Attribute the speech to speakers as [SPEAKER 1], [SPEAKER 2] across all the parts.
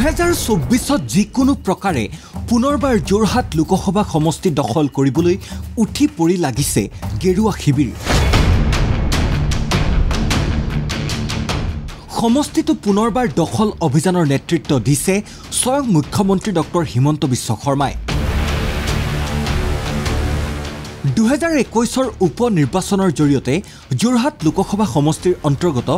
[SPEAKER 1] 2024 যিকোনো প্ৰকাৰে পুনৰবাৰ যোৰহাট লোকসভা সমষ্টি দখল কৰিবলৈ উঠি পৰি লাগিছে গেৰুৱা শিবিৰ। সমষ্টিটো পুনৰবাৰ দখল অভিযানৰ নেতৃত্ব দিছে স্বয়ং মুখ্যমন্ত্ৰী ডক্টৰ হিমন্ত বিশ্ব শৰ্মাই। 2021 উপ নিৰ্বাচনৰ জৰিয়তে যোৰহাট লোকসভা সমষ্টিৰ অন্তৰ্গত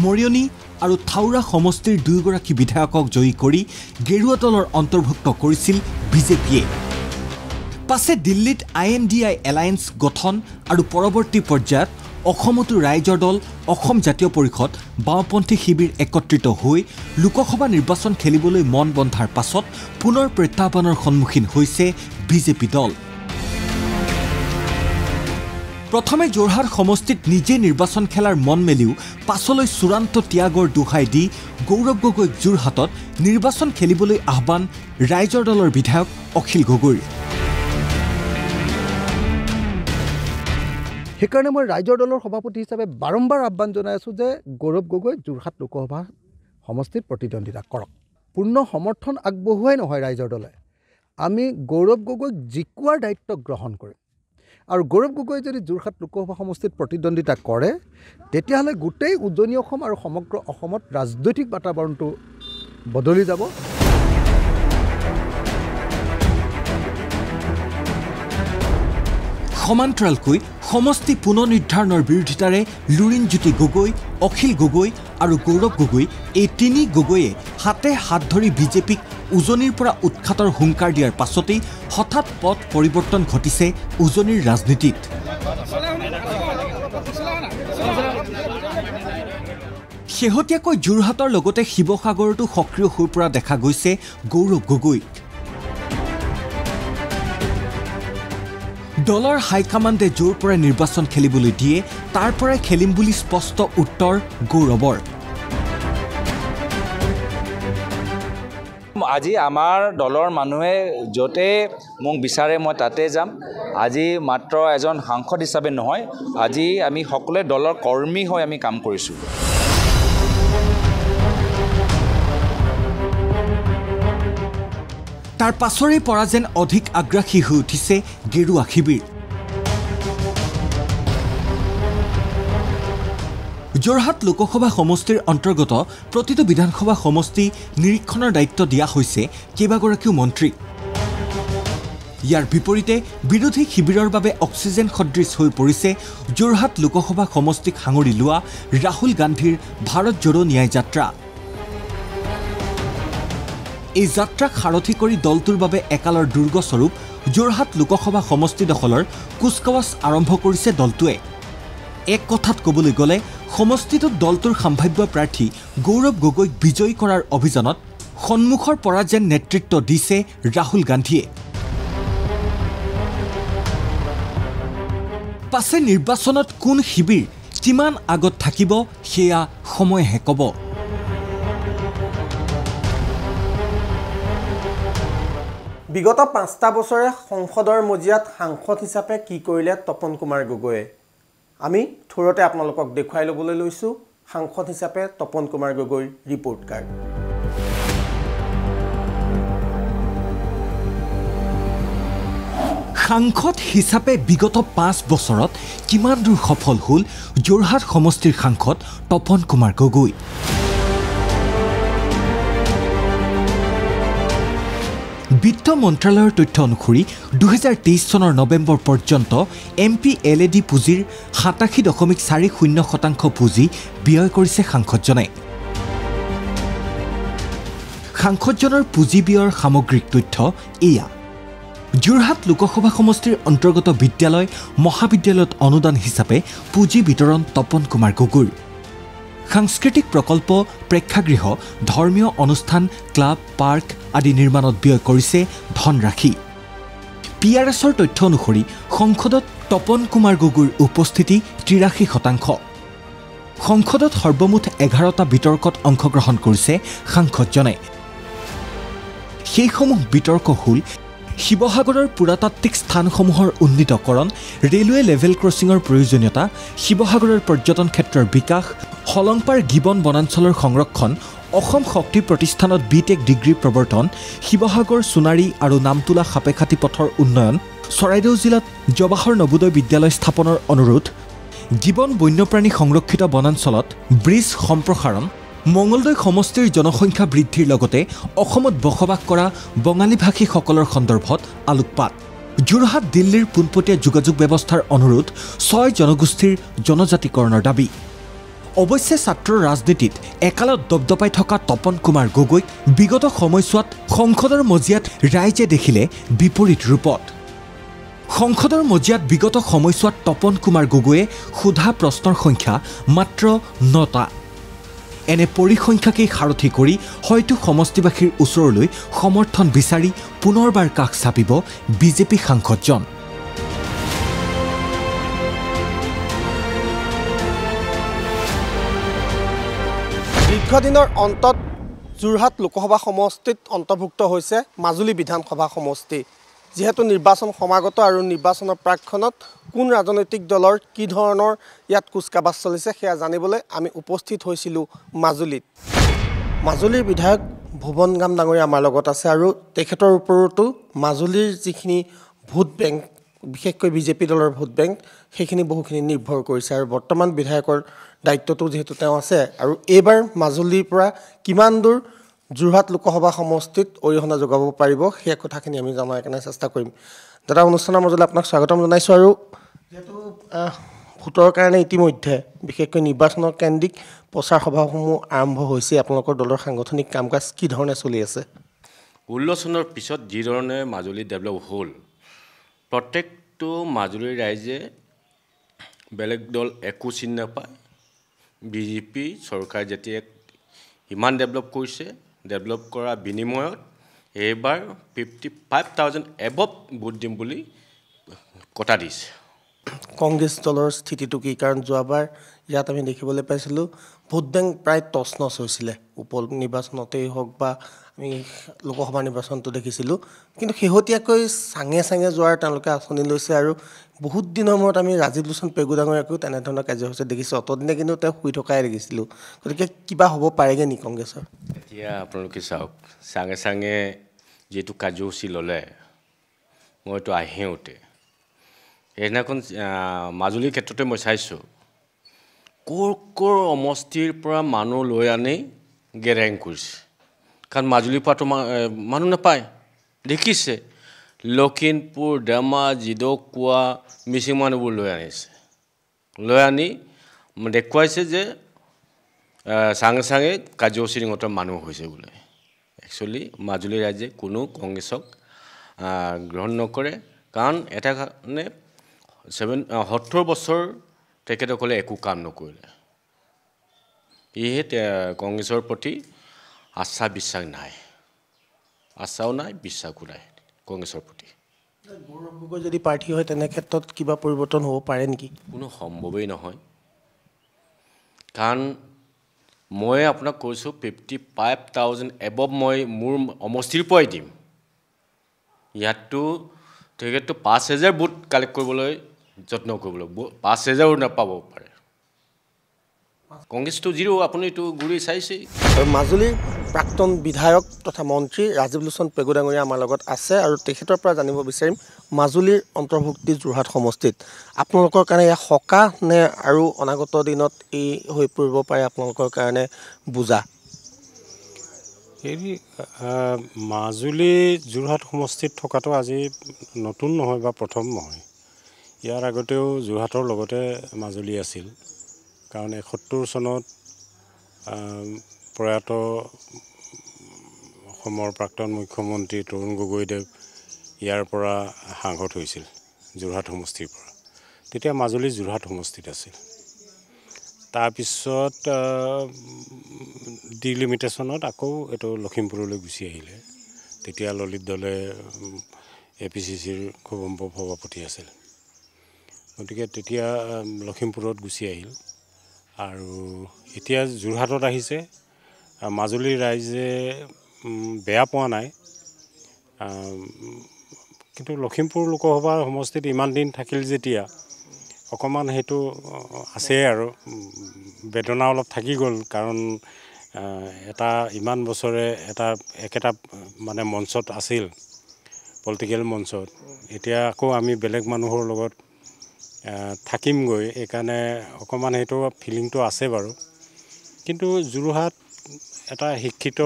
[SPEAKER 1] মৰিয়নি আৰু থাউৰা সমষ্টিৰ দুয়োগৰাকী বিধায়কক জয়ী কৰি গেৰুৱা দলৰ অন্তৰ্ভুক্ত কৰিছিল বিজেপিয়ে। পাছে দিল্লীত INDI এলায়েন্স গঠন আৰু পৰৱৰ্তী পৰ্যায়ত অসমতো ৰাইজৰ দল, অসম জাতীয় পৰিষদ, বাওঁপন্থী শিবিৰ একত্ৰিত হৈ লোকসভা নিৰ্বাচন খেলিবলৈ মন বন্ধাৰ পাছত পুনৰ প্ৰত্যাহ্বানৰ সন্মুখীন হৈছে বিজেপি দল। প্ৰথমে যোৰহাট সমষ্টিত নিজে নিৰ্বাচন খেলাৰ মন মেলিও পাছলৈ চূড়ান্ত ত্যাগৰ দোহাই দি গৌৰৱ গগৈক যোৰহাটত নিৰ্বাচন খেলিবলৈ আহ্বান ৰাইজৰ দলৰ বিধায়ক অখিল গগৈৰ।
[SPEAKER 2] সেইকাৰণে মই ৰাইজৰ দলৰ সভাপতি হিচাপে বাৰম্বাৰ আহ্বান জনাই আছোঁ যে গৌৰৱ গগৈ যোৰহাট লোকসভা সমষ্টিত প্ৰতিদ্বন্দ্বিতা কৰক। পূৰ্ণ সমৰ্থন আগবঢ়োৱাই নহয় ৰাইজৰ দলে, আমি গৌৰৱ গগৈক জিকোৱাৰ দায়িত্ব গ্ৰহণ কৰিম। আৰু গৌৰৱ গগৈ যদি যোৰহাট লোকসভা সমষ্টিত প্ৰতিদ্বন্দ্বিতা কৰে তেতিয়াহ'লে গোটেই উজনি অসম আৰু সমগ্ৰ অসমত ৰাজনৈতিক বাতাবৰণটো বদলি যাব।
[SPEAKER 1] সমান্তৰালকৈ সমষ্টি পুনৰ নিৰ্ধাৰণৰ বিৰোধিতাৰে লুৰিণজ্যোতি গগৈ, অখিল গগৈ আৰু গৌৰৱ গগৈ এই তিনি গগৈয়ে হাতে হাত ধৰি বিজেপিক উজনিৰ পৰা উৎখাতৰ হুংকাৰ দিয়াৰ পাছতেই হঠাৎ পথ পৰিৱৰ্তন ঘটিছে উজনিৰ ৰাজনীতিত। শেহতীয়াকৈ যোৰহাটৰ লগতে শিৱসাগৰতো সক্ৰিয় হৈ পৰা দেখা গৈছে গৌৰৱ গগৈক। দলৰ হাইকমাণ্ডে য'ৰ পৰাই নিৰ্বাচন খেলিবলৈ দিয়ে তাৰ পৰাই খেলিম বুলি স্পষ্ট উত্তৰ গৌৰৱৰ।
[SPEAKER 3] আজি আমাৰ দলৰ মানুহে য'তে মোক বিচাৰে মই তাতে যাম। আজি মাত্ৰ এজন সাংসদ হিচাপে নহয়, আজি আমি সকলোৱে দলৰ কৰ্মী হৈ আমি কাম কৰিছোঁ।
[SPEAKER 1] তাৰ পাছৰে পৰা যেন অধিক আগ্ৰাসী হৈ উঠিছে গেৰুৱা শিবিৰ। যোৰহাট লোকসভা সমষ্টিৰ অন্তৰ্গত প্ৰতিটো বিধানসভা সমষ্টি নিৰীক্ষণৰ দায়িত্ব দিয়া হৈছে কেইবাগৰাকীও মন্ত্ৰীক। ইয়াৰ বিপৰীতে বিৰোধী শিবিৰৰ বাবে অক্সিজেন সদৃশ হৈ পৰিছে যোৰহাট লোকসভা সমষ্টিক সাঙুৰি লোৱা ৰাহুল গান্ধীৰ ভাৰত জোড়ো ন্যায় যাত্ৰা। এই যাত্ৰাক সাৰথি কৰি দলটোৰ বাবে একালৰ দুৰ্গস্বৰূপ যোৰহাট লোকসভা সমষ্টি দখলৰ কুচকাৱাজ আৰম্ভ কৰিছে দলটোৱে। এক কথাত ক'বলৈ গ'লে সমষ্টিটোত দলটোৰ সম্ভাৱ্য প্ৰাৰ্থী গৌৰৱ গগৈক বিজয়ী কৰাৰ অভিযানত সন্মুখৰ পৰা যেন নেতৃত্ব দিছে ৰাহুল গান্ধীয়ে। পাছে নিৰ্বাচনত কোন শিবিৰ কিমান আগত থাকিব সেয়া সময়েহে ক'ব।
[SPEAKER 4] বিগত 5টা বছৰে সংসদৰ মজিয়াত সাংসদ হিচাপে কি কৰিলে তপন কুমাৰ গগৈয়ে, আমি থোৰতে আপোনালোকক দেখুৱাই ল'বলৈ লৈছোঁ সাংসদ হিচাপে তপন কুমাৰ গগৈৰ ৰিপৰ্ট কাৰ্ড।
[SPEAKER 1] সাংসদ হিচাপে বিগত 5 বছৰত কিমান দূৰ সফল হ'ল যোৰহাট সমষ্টিৰ সাংসদ তপন কুমাৰ গগৈ। বিত্ত মন্ত্ৰালয়ৰ তথ্য অনুসৰি 2023 চনৰ নৱেম্বৰ পৰ্যন্ত MPLAD পুঁজিৰ 87.40% পুঁজি ব্যয় কৰিছে সাংসদজনে। সাংসদজনৰ পুঁজি ব্যয়ৰ সামগ্ৰিক তথ্য এয়া। যোৰহাট লোকসভা সমষ্টিৰ অন্তৰ্গত বিদ্যালয় মহাবিদ্যালয়ত অনুদান হিচাপে পুঁজি বিতৰণ তপন কুমাৰ গগৈৰ। সাংস্কৃতিক প্ৰকল্প, প্ৰেক্ষাগৃহ, ধৰ্মীয় অনুষ্ঠান, ক্লাব, পাৰ্ক আদি নিৰ্মাণত ব্যয় কৰিছে ধনৰাশি। PRSৰ তথ্য অনুসৰি সংসদত তপন কুমাৰ গগৈৰ উপস্থিতি 83%। সংসদত সৰ্বমুঠ 11টা বিতৰ্কত অংশগ্ৰহণ কৰিছে সাংসদজনে। সেইসমূহ বিতৰ্ক হ'ল শিৱসাগৰৰ পুৰাতাত্ত্বিক স্থানসমূহৰ উন্নীতকৰণ, ৰেলৱে লেভেল ক্ৰছিঙৰ প্ৰয়োজনীয়তা, শিৱসাগৰৰ পৰ্যটন ক্ষেত্ৰৰ বিকাশ, হলংপাৰ গিবন বনাঞ্চলৰ সংৰক্ষণ, অসম শক্তি প্ৰতিষ্ঠানত বিটেক ডিগ্ৰী প্ৰৱৰ্তন, শিৱসাগৰ সোণাৰী আৰু নামতোলা সাপেখাতী পথৰ উন্নয়ন, চৰাইদেউ জিলাত জৱাহৰ নবোদয় বিদ্যালয় স্থাপনৰ অনুৰোধ, গিবন বন্যপ্ৰাণী সংৰক্ষিত বনাঞ্চলত ব্ৰিজ সম্প্ৰসাৰণ, মঙলদৈ সমষ্টিৰ জনসংখ্যা বৃদ্ধিৰ লগতে অসমত বসবাস কৰা বঙালীভাষীসকলৰ সন্দৰ্ভত আলোকপাত, যোৰহাট দিল্লীৰ পোনপটীয়া যোগাযোগ ব্যৱস্থাৰ অনুৰোধ, 6 জনগোষ্ঠীৰ জনজাতিকৰণৰ দাবী। অৱশ্যে ছাত্ৰৰ ৰাজনীতিত একালত দপদপাই থকা তপন কুমাৰ গগৈক বিগত সময়ছোৱাত সংসদৰ মজিয়াত ৰাইজে দেখিলে বিপৰীত ৰূপত। সংসদৰ মজিয়াত বিগত সময়ছোৱাত তপন কুমাৰ গগৈয়ে সোধা প্ৰশ্নৰ সংখ্যা মাত্ৰ 9টা। এনে পৰিসংখ্যাকেই সাৰথি কৰি হয়তো সমষ্টিবাসীৰ ওচৰলৈ সমৰ্থন বিচাৰি পুনৰবাৰ কাষ চাপিব বিজেপি সাংসদজন।
[SPEAKER 4] দীৰ্ঘদিনৰ অন্তত যোৰহাট লোকসভা সমষ্টিত অন্তৰ্ভুক্ত হৈছে মাজুলী বিধানসভা সমষ্টি। যিহেতু নিৰ্বাচন সমাগত আৰু নিৰ্বাচনৰ প্ৰাকক্ষণত কোন ৰাজনৈতিক দলৰ কি ধৰণৰ ইয়াত কুচকাবাজ চলিছে সেয়া জানিবলৈ আমি উপস্থিত হৈছিলোঁ মাজুলীত। মাজুলীৰ বিধায়ক ভুৱন গাম ডাঙৰীয়া আমাৰ লগত আছে আৰু তেখেতৰ ওপৰতো মাজুলীৰ যিখিনি ভোট বেংক, বিশেষকৈ বিজেপি দলৰ ভোট বেংক, সেইখিনি বহুখিনি নিৰ্ভৰ কৰিছে আৰু বৰ্তমান বিধায়কৰ দায়িত্বটো যিহেতু তেওঁ আছে আৰু এইবাৰ মাজুলীৰ পৰা কিমান দূৰ যোৰহাট লোকসভা সমষ্টিত অৰিহণা যোগাব পাৰিব সেই কথাখিনি আমি জনাৰ কাৰণে চেষ্টা কৰিম। দাদা, অনুষ্ঠানৰ মাজলৈ আপোনাক স্বাগতম জনাইছোঁ। আৰু যিহেতু ভোটৰ কাৰণে ইতিমধ্যে বিশেষকৈ নিৰ্বাচনৰ কেন্দ্ৰিক প্ৰচাৰ সভাসমূহ আৰম্ভ হৈছে, আপোনালোকৰ দলৰ সাংগঠনিক কাম কাজ কি ধৰণে চলি আছে?
[SPEAKER 5] 16 চনৰ পিছত যিধৰণে মাজুলী ডেভেলপ হ'ল, প্ৰত্যেকটো মাজুলীৰ ৰাইজে বেলেগ দল একো চিনি নাপায়। বিজেপি চৰকাৰ যেতিয়া ইমান ডেভেলপ কৰিছে, ডেভেলপ কৰাৰ বিনিময়ত এইবাৰ 55,000 এবভ ভোট দিম বুলি কথা দিছে।
[SPEAKER 4] কংগ্ৰেছ দলৰ স্থিতিটো কি? কাৰণ যোৱাবাৰ ইয়াত আমি দেখিবলৈ পাইছিলোঁ ভোট বেংক প্ৰায় টচ-নচ হৈছিলে। উপ নিৰ্বাচনতেই হওক বা আমি লোকসভা নিৰ্বাচনটো দেখিছিলোঁ, কিন্তু শেহতীয়াকৈ চাঙে চাঙে যোৱাৰ তেওঁলোকে আঁচনি লৈছে আৰু বহুত দিনৰ মূৰত আমি ৰাজীৱ লোচন পেগু ডাঙৰীয়াকো তেনেধৰণৰ কাৰ্যসূচী দেখিছোঁ। অতদিনে কিন্তু তেওঁ শুই থকাই দেখিছিলোঁ। গতিকে কিবা হ'ব পাৰেগৈ নি কংগ্ৰেছৰ?
[SPEAKER 5] এতিয়া আপোনালোকে চাওক, চাঙে চাঙে যিটো কাৰ্যসূচী ল'লে, মইতো আহিওঁতে সেইদিনাখন মাজুলীৰ ক্ষেত্ৰতে মই চাইছোঁ ক'ৰ সমষ্টিৰ পৰা মানুহ লৈ আনি গেৰেং কৰিছে। কাৰণ মাজুলীৰ পৰাতো মানুহ নাপায়, দেখিছে লখিমপুৰ, ডেমাৰ, জিডকুৱা, মিচিং মানুহবোৰ লৈ আনিছে। লৈ আনি দেখুৱাইছে যে চাঙে চাঙে কাৰ্যসূচী নিগত মানুহ হৈছে বোলে। একচুৱেলি মাজুলীৰ ৰাইজে কোনো কংগ্ৰেছক গ্ৰহণ নকৰে। কাৰণ এটা কাৰণে 70 বছৰ তেখেতসকলে একো কাম নকৰিলে। সেয়েহে কংগ্ৰেছৰ প্ৰতি আস্থা বিশ্বাস নাই, আস্থাও নাই, বিশ্বাসো নাই কংগ্ৰেছৰ প্ৰতি।
[SPEAKER 4] গৌৰৱ গগৈ যদি প্ৰাৰ্থী হয় তেনে ক্ষেত্ৰত কিবা পৰিৱৰ্তন হ'ব পাৰে নেকি?
[SPEAKER 5] কোনো সম্ভৱেই নহয়। কাৰণ মই আপোনাক কৈছোঁ 55,000 এবভ মই মোৰ সমষ্টিৰ পৰাই দিম। ইয়াততো তেখেতটো 5,000 ভোট কালেক্ট কৰিবলৈ যত্ন কৰিবলৈ 5,000 নাপাব পাৰে। কংগ্ৰেছটো জিৰো, আপুনি এইটো ঘূৰি চাইছেই।
[SPEAKER 4] আৰু মাজুলীৰ প্ৰাক্তন বিধায়ক তথা মন্ত্ৰী ৰাজীৱ লোচন পেগু ডাঙৰীয়া আমাৰ লগত আছে আৰু তেখেতৰ পৰা জানিব বিচাৰিম মাজুলীৰ অন্তৰ্ভুক্তি যোৰহাট সমষ্টিত আপোনালোকৰ কাৰণে এয়া সকাহ নে আৰু অনাগত দিনত এই হৈ পৰিব পাৰে আপোনালোকৰ কাৰণে বুজা?
[SPEAKER 6] এই মাজুলী যোৰহাট সমষ্টিত থকাটো আজি নতুন নহয় বা প্ৰথম নহয়। ইয়াৰ আগতেও যোৰহাটৰ লগতে মাজুলী আছিল। কাৰণ 71 চনত প্ৰয়াত অসমৰ প্ৰাক্তন মুখ্যমন্ত্ৰী তৰুণ গগৈদেৱ ইয়াৰ পৰা সাংসদ হৈছিল যোৰহাট সমষ্টিৰ পৰা। তেতিয়া মাজুলী যোৰহাট সমষ্টিত আছিল। তাৰপিছত ডিলিমিটেশ্যনত আকৌ এইটো লখিমপুৰলৈ গুচি আহিলে। তেতিয়া ললিত দলে APCCৰ খুব সম্ভৱ সভাপতি আছিল। গতিকে তেতিয়া লখিমপুৰত গুচি আহিল আৰু এতিয়া যোৰহাটত আহিছে। মাজুলীৰ ৰাইজে বেয়া পোৱা নাই। কিন্তু লখিমপুৰ লোকসভা সমষ্টিত ইমান দিন থাকিল যেতিয়া অকণমান সেইটো আছে আৰু বেদনা অলপ থাকি গ'ল কাৰণ এটা ইমান বছৰে একেটা মানে মঞ্চত আছিল পলিটিকেল মঞ্চত এতিয়া আকৌ আমি বেলেগ মানুহৰ লগত থাকিমগৈ এইকাৰণে অকণমান সেইটো ফিলিংটো আছে বাৰু কিন্তু যোৰহাট এটা শিক্ষিত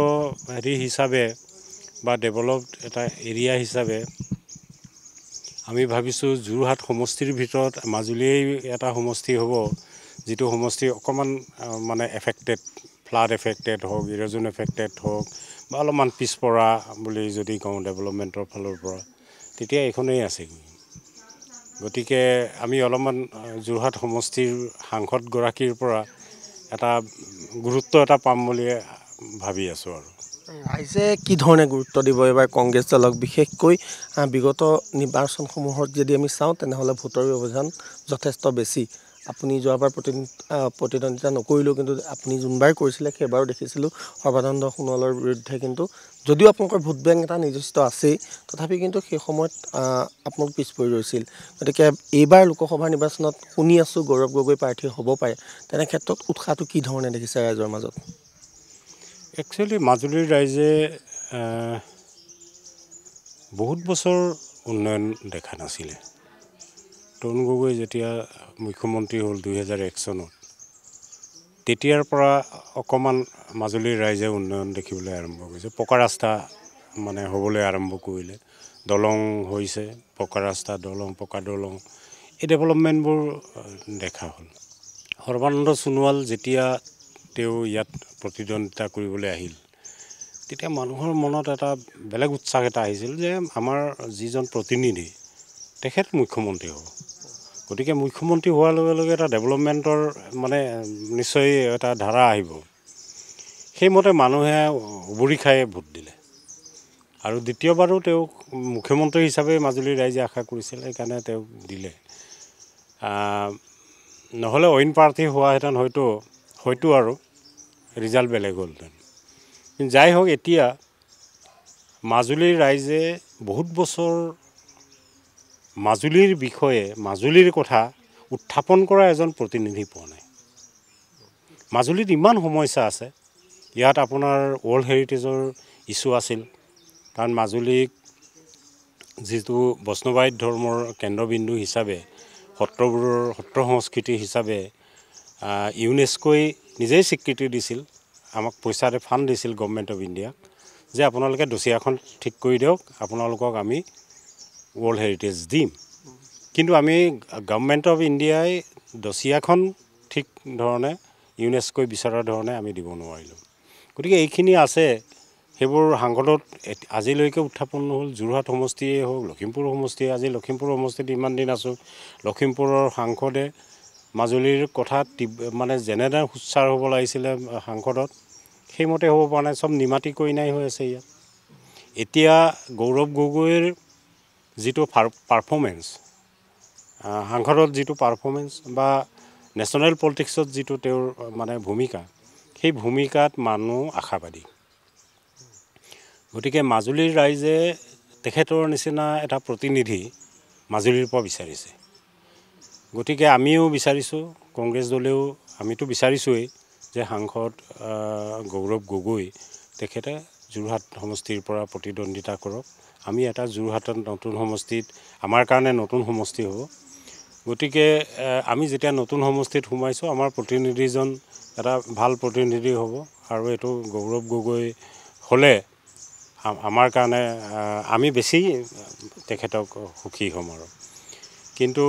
[SPEAKER 6] হেৰি হিচাপে বা ডেভেলপড এটা এৰিয়া হিচাপে আমি ভাবিছোঁ যোৰহাট সমষ্টিৰ ভিতৰত মাজুলীয়েই এটা সমষ্টি হ'ব যিটো সমষ্টি অকণমান মানে এফেক্টেড ফ্লাড এফেক্টেড হওক ইৰ'জন এফেক্টেড হওক বা অলপমান পিছপৰা বুলি যদি কওঁ ডেভেলপমেণ্টৰ ফালৰ পৰা তেতিয়া এইখনেই আছে গতিকে আমি অলপমান যোৰহাট সমষ্টিৰ সাংসদগৰাকীৰ পৰা এটা গুৰুত্ব এটা পাম বুলি ভাবি আছোঁ আৰু
[SPEAKER 4] ৰাইজে কি ধৰণে গুৰুত্ব দিব এইবাৰ কংগ্ৰেছ দলক বিশেষকৈ বিগত নিৰ্বাচনসমূহত যদি আমি চাওঁ তেনেহ'লে ভোটৰ ব্যৱধান যথেষ্ট বেছি আপুনি যোৱাবাৰ প্ৰতিদ্বন্দ্বিতা নকৰিলেও কিন্তু আপুনি যোনবাৰ কৰিছিলে সেইবাৰো দেখিছিলোঁ সৰ্বানন্দ সোণোৱালৰ বিৰুদ্ধে কিন্তু যদিও আপোনালোকৰ ভোট বেংক এটা নিৰ্দিষ্ট আছেই তথাপি কিন্তু সেই সময়ত আপোনালোক পিছ পৰি ৰৈছিল গতিকে এইবাৰ লোকসভা নিৰ্বাচনত শুনি আছোঁ গৌৰৱ গগৈ প্ৰাৰ্থী হ'ব পাৰে তেনে ক্ষেত্ৰত উৎসাহটো কি ধৰণে দেখিছে ৰাইজৰ মাজত
[SPEAKER 6] একচুৱেলি মাজুলীৰ ৰাইজে বহুত বছৰ উন্নয়ন দেখা নাছিলে তৰুণ গগৈ যেতিয়া মুখ্যমন্ত্ৰী হ'ল 2001 চনত তেতিয়াৰ পৰা অকণমান মাজুলীৰ ৰাইজে উন্নয়ন দেখিবলৈ আৰম্ভ কৰিছে পকা ৰাস্তা মানে হ'বলৈ আৰম্ভ কৰিলে দলং হৈছে পকা ৰাস্তা দলং পকা দলং এই ডেভেলপমেণ্টবোৰ দেখা হ'ল সৰ্বানন্দ সোণোৱাল যেতিয়া তেওঁ ইয়াত প্ৰতিদ্বন্দ্বিতা কৰিবলৈ আহিল তেতিয়া মানুহৰ মনত এটা বেলেগ উৎসাহ এটা আহিছিল যে আমাৰ যিজন প্ৰতিনিধি তেখেত মুখ্যমন্ত্ৰী হ'ব গতিকে মুখ্যমন্ত্ৰী হোৱাৰ লগে লগে এটা ডেভেলপমেণ্টৰ মানে নিশ্চয় এটা ধাৰা আহিব সেইমতে মানুহে উবৰি খাই ভোট দিলে আৰু দ্বিতীয়বাৰো তেওঁক মুখ্যমন্ত্ৰী হিচাপে মাজুলীৰ ৰাইজে আশা কৰিছিল সেইকাৰণে তেওঁক দিলে নহ'লে অইন প্ৰাৰ্থী হোৱাহেঁতেন হয়তো আৰু ৰিজাল্ট বেলেগ হ'লহেঁতেন কিন্তু যাই হওক এতিয়া মাজুলীৰ ৰাইজে বহুত বছৰ মাজুলীৰ বিষয়ে মাজুলীৰ কথা উত্থাপন কৰা এজন প্ৰতিনিধি পোৱা নাই মাজুলীত ইমান সমস্যা আছে ইয়াত আপোনাৰ ৱৰ্ল্ড হেৰিটেজৰ ইছ্যু আছিল কাৰণ মাজুলীক যিটো বৈষ্ণৱায়িত ধৰ্মৰ কেন্দ্ৰবিন্দু হিচাপে সত্ৰ সংস্কৃতি হিচাপে ইউনেস্কোই নিজেই স্বীকৃতি দিছিল আমাক পইচাৰে ফাণ্ড দিছিল গভৰ্ণমেণ্ট অফ ইণ্ডিয়াক যে আপোনালোকে ডছিয়াখন ঠিক কৰি দিয়ক আপোনালোকক আমি ৱৰ্ল্ড হেৰিটেজ দিম কিন্তু আমি গভৰ্ণমেণ্ট অফ ইণ্ডিয়াই ডছিয়াখন ঠিক ধৰণে ইউনেস্কোই বিচৰা ধৰণে আমি দিব নোৱাৰিলোঁ গতিকে এইখিনি আছে সেইবোৰ সাংসদত আজিলৈকে উত্থাপন নহ'ল যোৰহাট সমষ্টিয়ে হওক লখিমপুৰ সমষ্টিয়ে আজি লখিমপুৰ সমষ্টিত ইমান দিন আছোঁ লখিমপুৰৰ সাংসদে মাজুলীৰ কথা মানে যেনেদৰে সুচাৰ হ'ব লাগিছিলে সাংসদত সেইমতে হ'ব পৰা নাই চব নিমাতি কইনাই হৈ আছে ইয়াত এতিয়া গৌৰৱ গগৈৰ যিটো পাৰফৰ্মেঞ্চ সাংসদত যিটো পাৰফৰ্মেঞ্চ বা নেশ্যনেল পলিটিক্সত যিটো তেওঁৰ মানে ভূমিকা সেই ভূমিকাত মানুহ আশাবাদী গতিকে মাজুলীৰ ৰাইজে তেখেতৰ নিচিনা এটা প্ৰতিনিধি মাজুলীৰ পৰা বিচাৰিছে গতিকে আমিও বিচাৰিছোঁ কংগ্ৰেছ দলেও আমিতো বিচাৰিছোঁৱেই যে সাংসদ গৌৰৱ গগৈ তেখেতে যোৰহাট সমষ্টিৰ পৰা প্ৰতিদ্বন্দ্বিতা কৰক আমি এটা যোৰহাটত নতুন সমষ্টিত আমাৰ কাৰণে নতুন সমষ্টি হ'ব গতিকে আমি যেতিয়া নতুন সমষ্টিত সোমাইছোঁ আমাৰ প্ৰতিনিধিজন এটা ভাল প্ৰতিনিধি হ'ব আৰু এইটো গৌৰৱ গগৈ হ'লে আমাৰ কাৰণে আমি বেছি তেখেতক সুখী হ'ম আৰু কিন্তু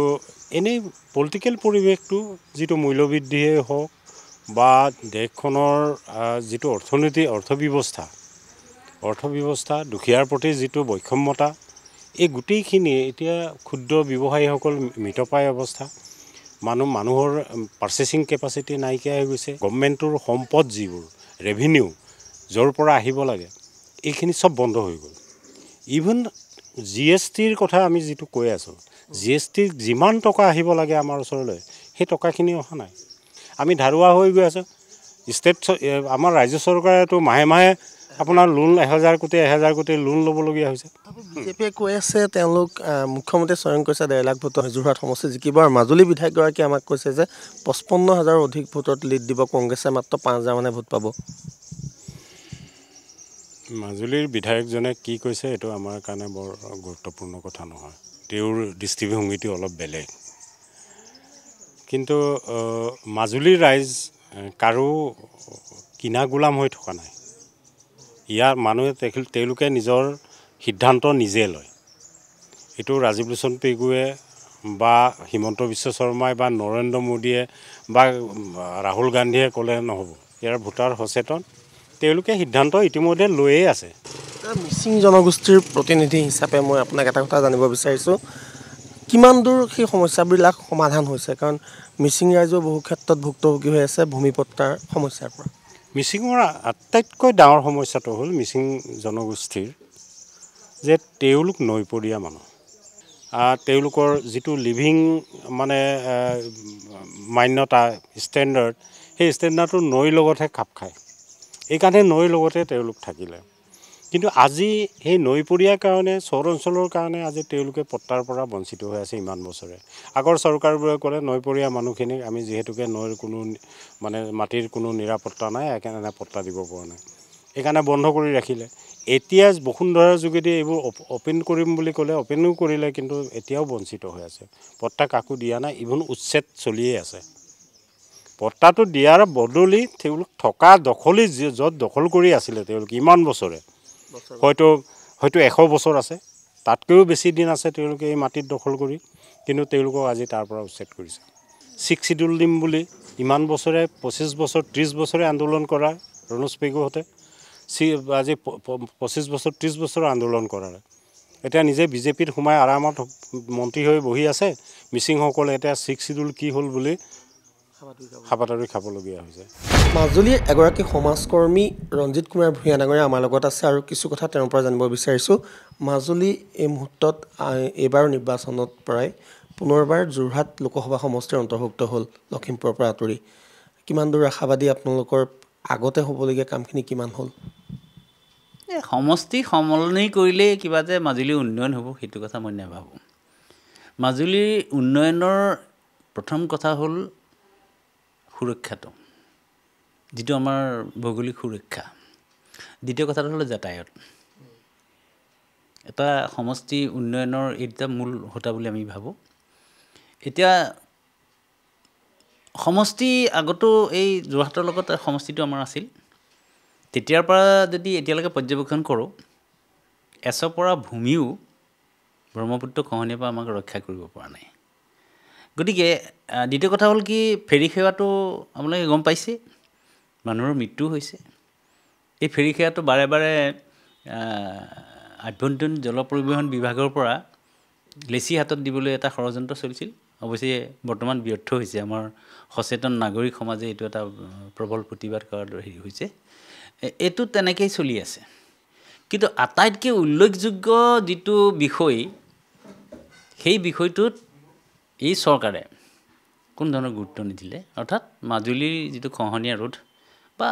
[SPEAKER 6] এনেই পলিটিকেল পৰিৱেশটো যিটো মূল্যবৃদ্ধিয়ে হওক বা দেশখনৰ যিটো অৰ্থব্যৱস্থা দুখীয়াৰ প্ৰতি যিটো বৈষম্যতা এই গোটেইখিনি এতিয়া ক্ষুদ্ৰ ব্যৱসায়ীসকল মৃতপ্ৰায় অৱস্থা মানুহৰ পাৰ্চেচিং কেপাচিটি নাইকিয়া হৈ গৈছে গভৰ্ণমেণ্টৰ সম্পদ যিবোৰ ৰেভিনিউ য'ৰ পৰা আহিব লাগে এইখিনি চব বন্ধ হৈ গ'ল ইভেন GSTৰ কথা আমি যিটো কৈ আছোঁ GST যিমান টকা আহিব লাগে আমাৰ ওচৰলৈ সেই টকাখিনি অহা নাই আমি ধাৰুৱা হৈ গৈ আছোঁ আমাৰ ৰাজ্য চৰকাৰেতো মাহে মাহে আপোনাৰ লোন 1000 কোটি লোন ল'বলগীয়া হৈছে।
[SPEAKER 4] বিজেপিয়ে কৈ আছে তেওঁলোক মুখ্যমন্ত্ৰীয়ে স্বয়ং কৈছে 1.5 লাখ ভোটত যোৰহাট সমষ্টি জিকিব আৰু মাজুলী বিধায়কগৰাকীয়ে আমাক কৈছে যে 55,000 অধিক ভোটত লিড দিব কংগ্ৰেছে মাত্ৰ 5,000 মানে ভোট পাব।
[SPEAKER 6] মাজুলীৰ বিধায়কজনে কি কৈছে এইটো আমাৰ কাৰণে বৰ গুৰুত্বপূৰ্ণ কথা নহয়, তেওঁৰ দৃষ্টিভংগীটো অলপ বেলেগ। কিন্তু মাজুলীৰ ৰাইজ কাৰো কিনা গোলাম হৈ থকা নাই। ইয়াৰ মানুহে তেওঁলোকে নিজৰ সিদ্ধান্ত নিজে লয়। এইটো ৰাজীৱ লোচন পেগুৱে বা হিমন্ত বিশ্ব শৰ্মাই বা নৰেন্দ্ৰ মোদীয়ে বা ৰাহুল গান্ধীয়ে ক'লে নহ'ব। ইয়াৰ ভোটাৰ সচেতন, তেওঁলোকে সিদ্ধান্ত ইতিমধ্যে লৈয়ে আছে।
[SPEAKER 4] মিচিং জনগোষ্ঠীৰ প্ৰতিনিধি হিচাপে মই আপোনাক এটা কথা জানিব বিচাৰিছোঁ, কিমান দূৰ সেই সমস্যাবিলাক সমাধান হৈছে? কাৰণ মিচিং ৰাইজেও বহু ক্ষেত্ৰত ভুক্তভোগী হৈ আছে ভূমিপট্টাৰ সমস্যাৰ পৰা।
[SPEAKER 6] মিচিঙৰ আটাইতকৈ ডাঙৰ সমস্যাটো হ'ল মিচিং জনগোষ্ঠীৰ যে তেওঁলোক নৈপৰীয়া মানুহ। তেওঁলোকৰ যিটো লিভিং মানে মান্যতা ষ্টেণ্ডাৰ্ড, সেই ষ্টেণ্ডাৰ্ডটো নৈৰ লগতহে খাপ খায়। এইকাৰণে নৈৰ লগতে তেওঁলোক থাকিলে। কিন্তু আজি সেই নৈপৰীয়াৰ কাৰণে চহৰ অঞ্চলৰ কাৰণে আজি তেওঁলোকে পট্টাৰ পৰা বঞ্চিত হৈ আছে ইমান বছৰে। আগৰ চৰকাৰবোৰে ক'লে নৈপৰীয়া মানুহখিনিক আমি যিহেতুকে নৈৰ কোনো মানে মাটিৰ কোনো নিৰাপত্তা নাই, সেইকাৰণে পট্টা দিব পৰা নাই, সেইকাৰণে বন্ধ কৰি ৰাখিলে। এতিয়া বসুন্ধৰাৰ যোগেদি এইবোৰ অ'পেন কৰিম বুলি ক'লে অ'পেনো কৰিলে, কিন্তু এতিয়াও বঞ্চিত হৈ আছে। পট্টা কাকো দিয়া নাই, ইভন উচ্ছেদ চলিয়ে আছে। পট্টাটো দিয়াৰ বদলি তেওঁলোক থকা দখলি য'ত দখল কৰি আছিলে তেওঁলোক ইমান বছৰে, হয়তো 100 বছৰ আছে, তাতকৈও বেছি দিন আছে তেওঁলোকে এই মাটিত দখল কৰি, কিন্তু তেওঁলোকক আজি তাৰ পৰা উচ্ছেদ কৰিছে। 6 শিডিউল দিম বুলি ইমান বছৰে 25 বছৰ 30 বছৰে আন্দোলন কৰা ৰণোজ পেগুহঁতে আজি 25 বছৰ 30 বছৰ আন্দোলন কৰাৰ এতিয়া নিজে বিজেপিত সোমাই আৰামত মন্ত্ৰী হৈ বহি আছে। মিচিংসকলে এতিয়া 6 শিডিউল কি হ'ল বুলি হাবাতৰি খাবলগীয়া হৈছে।
[SPEAKER 4] মাজুলীৰ এগৰাকী সমাজকৰ্মী ৰঞ্জিত কুমাৰ ভূঞা ডাঙৰীয়া আমাৰ লগত আছে আৰু কিছু কথা তেওঁৰ পৰা জানিব বিচাৰিছোঁ। মাজুলী এই মুহূৰ্তত এইবাৰ নিৰ্বাচনত পৰাই পুনৰবাৰ যোৰহাট লোকসভা সমষ্টিৰ অন্তৰ্ভুক্ত হ'ল লখিমপুৰৰ পৰা আঁতৰি। কিমান দূৰ আশাবাদী আপোনালোকৰ? আগতে হ'বলগীয়া কামখিনি কিমান হ'ল?
[SPEAKER 7] সমষ্টি সলনি কৰিলেই কিবা যে মাজুলীৰ উন্নয়ন হ'ব সেইটো কথা মই নাভাবোঁ। মাজুলীৰ উন্নয়নৰ প্ৰথম কথা হ'ল সুৰক্ষাটো, যিটো আমাৰ ভৌগোলিক সুৰক্ষা। দ্বিতীয় কথাটো হ'ল যাতায়াত। এটা সমষ্টি উন্নয়নৰ এই দুটা মূল হোতা বুলি আমি ভাবোঁ। এতিয়া সমষ্টি আগতো এই যোৰহাটৰ লগত সমষ্টিটো আমাৰ আছিল। তেতিয়াৰ পৰা যদি এতিয়ালৈকে পৰ্যবেক্ষণ কৰোঁ, এচপৰা ভূমিও ব্ৰহ্মপুত্ৰ খহনীয়াৰ পৰা আমাক ৰক্ষা কৰিব পৰা নাই। গতিকে দ্বিতীয় কথা হ'ল কি, ফেৰী সেৱাটো আপোনালোকে গম পাইছে, মানুহৰ মৃত্যু হৈছে। এই ফেৰী সেৱাটো বাৰে বাৰে আভ্যন্তৰীণ জল পৰিবহণ বিভাগৰ পৰা লেচি হাতত দিবলৈ এটা ষড়যন্ত্ৰ চলিছিল। অৱশ্যে বৰ্তমান ব্যৰ্থ হৈছে। আমাৰ সচেতন নাগৰিক সমাজে এইটো এটা প্ৰবল প্ৰতিবাদ কৰাৰ দৰে হেৰি হৈছে। এইটো তেনেকৈয়ে চলি আছে। কিন্তু আটাইতকৈ উল্লেখযোগ্য যিটো বিষয়, সেই বিষয়টোত এই চৰকাৰে কোনো ধৰণৰ গুৰুত্ব নিদিলে। অৰ্থাৎ মাজুলীৰ যিটো খহনীয়া ৰোধ বা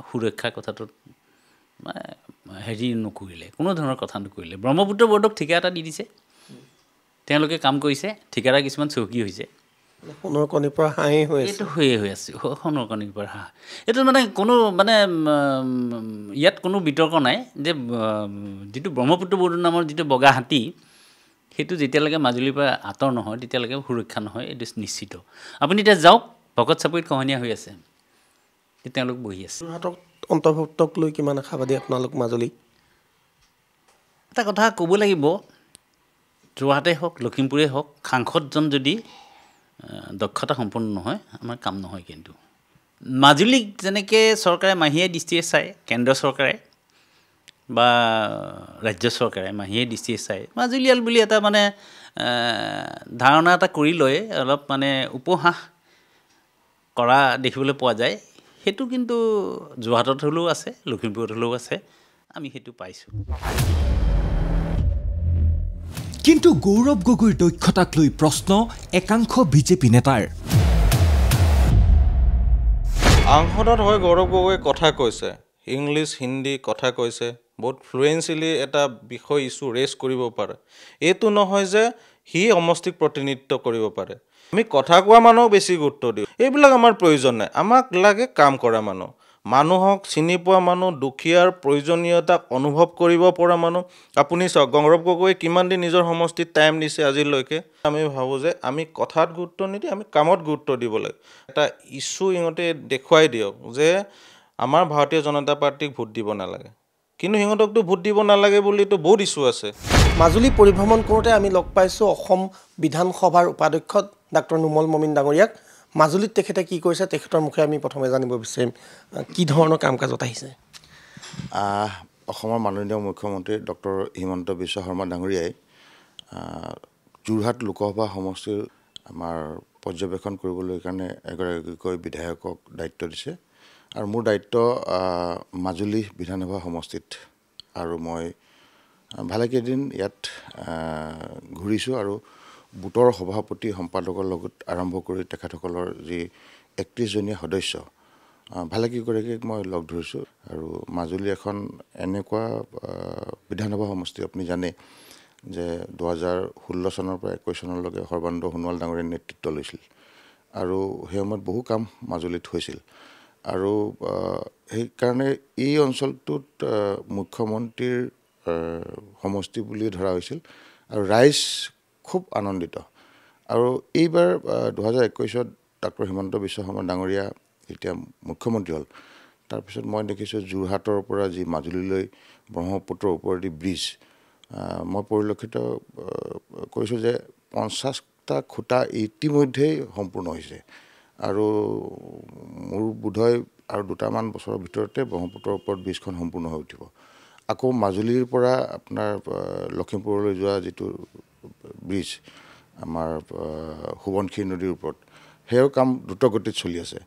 [SPEAKER 7] সুৰক্ষাৰ কথাটোত হেৰি নকৰিলে, কোনো ধৰণৰ কথা নকৰিলে। ব্ৰহ্মপুত্ৰ বৰ্ডক ঠিকা এটা দি দিছে, তেওঁলোকে কাম কৰিছে, ঠিকাদাৰ কিছুমান চহকী হৈছে।
[SPEAKER 4] সোণৰ কণীৰ পৰা হাঁহেই হৈ আছে,
[SPEAKER 7] এইটো হৈয়ে হৈ আছে, সোণৰ কণীৰ পৰা হাঁহ। এইটো মানে কোনো ইয়াত কোনো বিতৰ্ক নাই যে যিটো ব্ৰহ্মপুত্ৰ বৰ্ডৰ নামৰ যিটো বগা হাতী, সেইটো যেতিয়ালৈকে মাজুলীৰ পৰা আঁতৰ নহয় তেতিয়ালৈকে সুৰক্ষা নহয়, এইটো নিশ্চিত। আপুনি এতিয়া যাওক, ভকত চাপৰিত খহনীয়া হৈ আছে, তেওঁলোক বহি আছে।
[SPEAKER 4] যোৰহাটক অন্তৰ্ভুক্তক লৈ কিমান আশাবাদী আপোনালোক মাজুলী?
[SPEAKER 7] এটা কথা ক'ব লাগিব, যোৰহাটেই হওক লখিমপুৰেই হওক, সাংসদজন যদি দক্ষতা সম্পন্ন নহয়, আমাৰ কাম নহয়। কিন্তু মাজুলীক যেনেকৈ চৰকাৰে মাহিয়া দৃষ্টিৰে চায়, কেন্দ্ৰ চৰকাৰে বা ৰাজ্য চৰকাৰে মাহিয়া দৃষ্টিৰে চায়, মাজুলীয়াল বুলি এটা ধাৰণা এটা কৰি লৈ অলপ উপহাস কৰা দেখিবলৈ পোৱা যায়। সেইটো কিন্তু যোৰহাটত হ'লেও আছে, লখিমপুৰত হ'লেও আছে, আমি সেইটো পাইছোঁ।
[SPEAKER 1] কিন্তু গৌৰৱ গগৈৰ দক্ষতাক লৈ প্ৰশ্ন একাংশ বিজেপি নেতাৰ।
[SPEAKER 8] সাংসদত হৈ গৌৰৱ গগৈয়ে কথা কৈছে, ইংলিছ হিন্দী কথা কৈছে বহুত ফ্লুৱেঞ্চিলি এটা বিষয় ইছ্যু ৰেজ কৰিব পাৰে এইটো নহয় যে সি সমষ্টিক প্ৰতিনিধিত্ব কৰিব পাৰে আমি কথা কোৱা মানুহক বেছি গুৰুত্ব দিওঁ এইবিলাক আমাৰ প্ৰয়োজন নাই আমাক লাগে কাম কৰা মানুহ মানুহক চিনি পোৱা মানুহ দুখীয়াৰ প্ৰয়োজনীয়তাক অনুভৱ কৰিব পৰা মানুহ আপুনি চাওক গৌৰৱ গগৈ কিমান দিন নিজৰ সমষ্টিত টাইম দিছে আজিলৈকে আমি ভাবোঁ যে আমি কথাত গুৰুত্ব নিদি আমি কামত গুৰুত্ব দিব লাগে এটা ইছ্যু ইহঁতে দেখুৱাই দিয়ক যে আমাৰ ভাৰতীয় জনতা পাৰ্টিক ভোট দিব নালাগে কিন্তু সিহঁতকতো ভোট দিব নালাগে বুলিতো বহুত ইছ্যু আছে
[SPEAKER 4] মাজুলী পৰিভ্ৰমণ কৰোঁতে আমি লগ পাইছোঁ অসম বিধানসভাৰ উপাধ্যক্ষ ডাক্তৰ নুমল মমিন ডাঙৰীয়াক মাজুলীত তেখেতে কি কৰিছে তেখেতৰ মুখে আমি প্ৰথমে জানিব বিচাৰিম কি ধৰণৰ কাম কাজত আহিছে
[SPEAKER 9] অসমৰ মাননীয় মুখ্যমন্ত্ৰী ডক্টৰ হিমন্ত বিশ্ব শৰ্মা ডাঙৰীয়াই যোৰহাট লোকসভা সমষ্টিৰ আমাৰ পৰ্যবেক্ষণ কৰিবলৈ কাৰণে এগৰাকীকৈ বিধায়কক দায়িত্ব দিছে আৰু মোৰ দায়িত্ব মাজুলী বিধানসভা সমষ্টিত আৰু মই ভালেকেইদিন ইয়াত ঘূৰিছোঁ আৰু বুটৰ সভাপতি সম্পাদকৰ লগত আৰম্ভ কৰি তেখেতসকলৰ যি 31জনীয়া সদস্য ভালেকেইগৰাকীক মই লগ ধৰিছোঁ আৰু মাজুলী এখন এনেকুৱা বিধানসভা সমষ্টি আপুনি জানে যে 2016 চনৰ পৰা 21 চনলৈকে সৰ্বানন্দ সোণোৱাল ডাঙৰীয়াৰ নেতৃত্ব লৈছিল আৰু সেই সময়ত বহু কাম মাজুলীত হৈছিল আৰু সেইকাৰণে এই অঞ্চলটোত মুখ্যমন্ত্ৰীৰ সমষ্টি বুলি ধৰা হৈছিল আৰু ৰাইজ খুব আনন্দিত আৰু এইবাৰ 2021ত ডক্টৰ হিমন্ত বিশ্ব শৰ্মা ডাঙৰীয়া যেতিয়া মুখ্যমন্ত্ৰী হ'ল তাৰপিছত মই দেখিছোঁ যোৰহাটৰ পৰা যি মাজুলীলৈ ব্ৰহ্মপুত্ৰৰ ওপৰেদি ব্ৰিজ মই পৰিলক্ষিত কৰিছোঁ যে 50টা খুঁটা ইতিমধ্যেই সম্পূৰ্ণ হৈছে আৰু মোৰ বোধহয় আৰু দুটামান বছৰৰ ভিতৰতে ব্ৰহ্মপুত্ৰৰ ওপৰত ব্ৰিজখন সম্পূৰ্ণ হৈ উঠিব আকৌ মাজুলীৰ পৰা আপোনাৰ লখিমপুৰলৈ যোৱা যিটো ব্ৰিজ আমাৰ সোৱণশিৰি নদীৰ ওপৰত সেইৰ কাম দ্ৰুতগতিত চলি আছে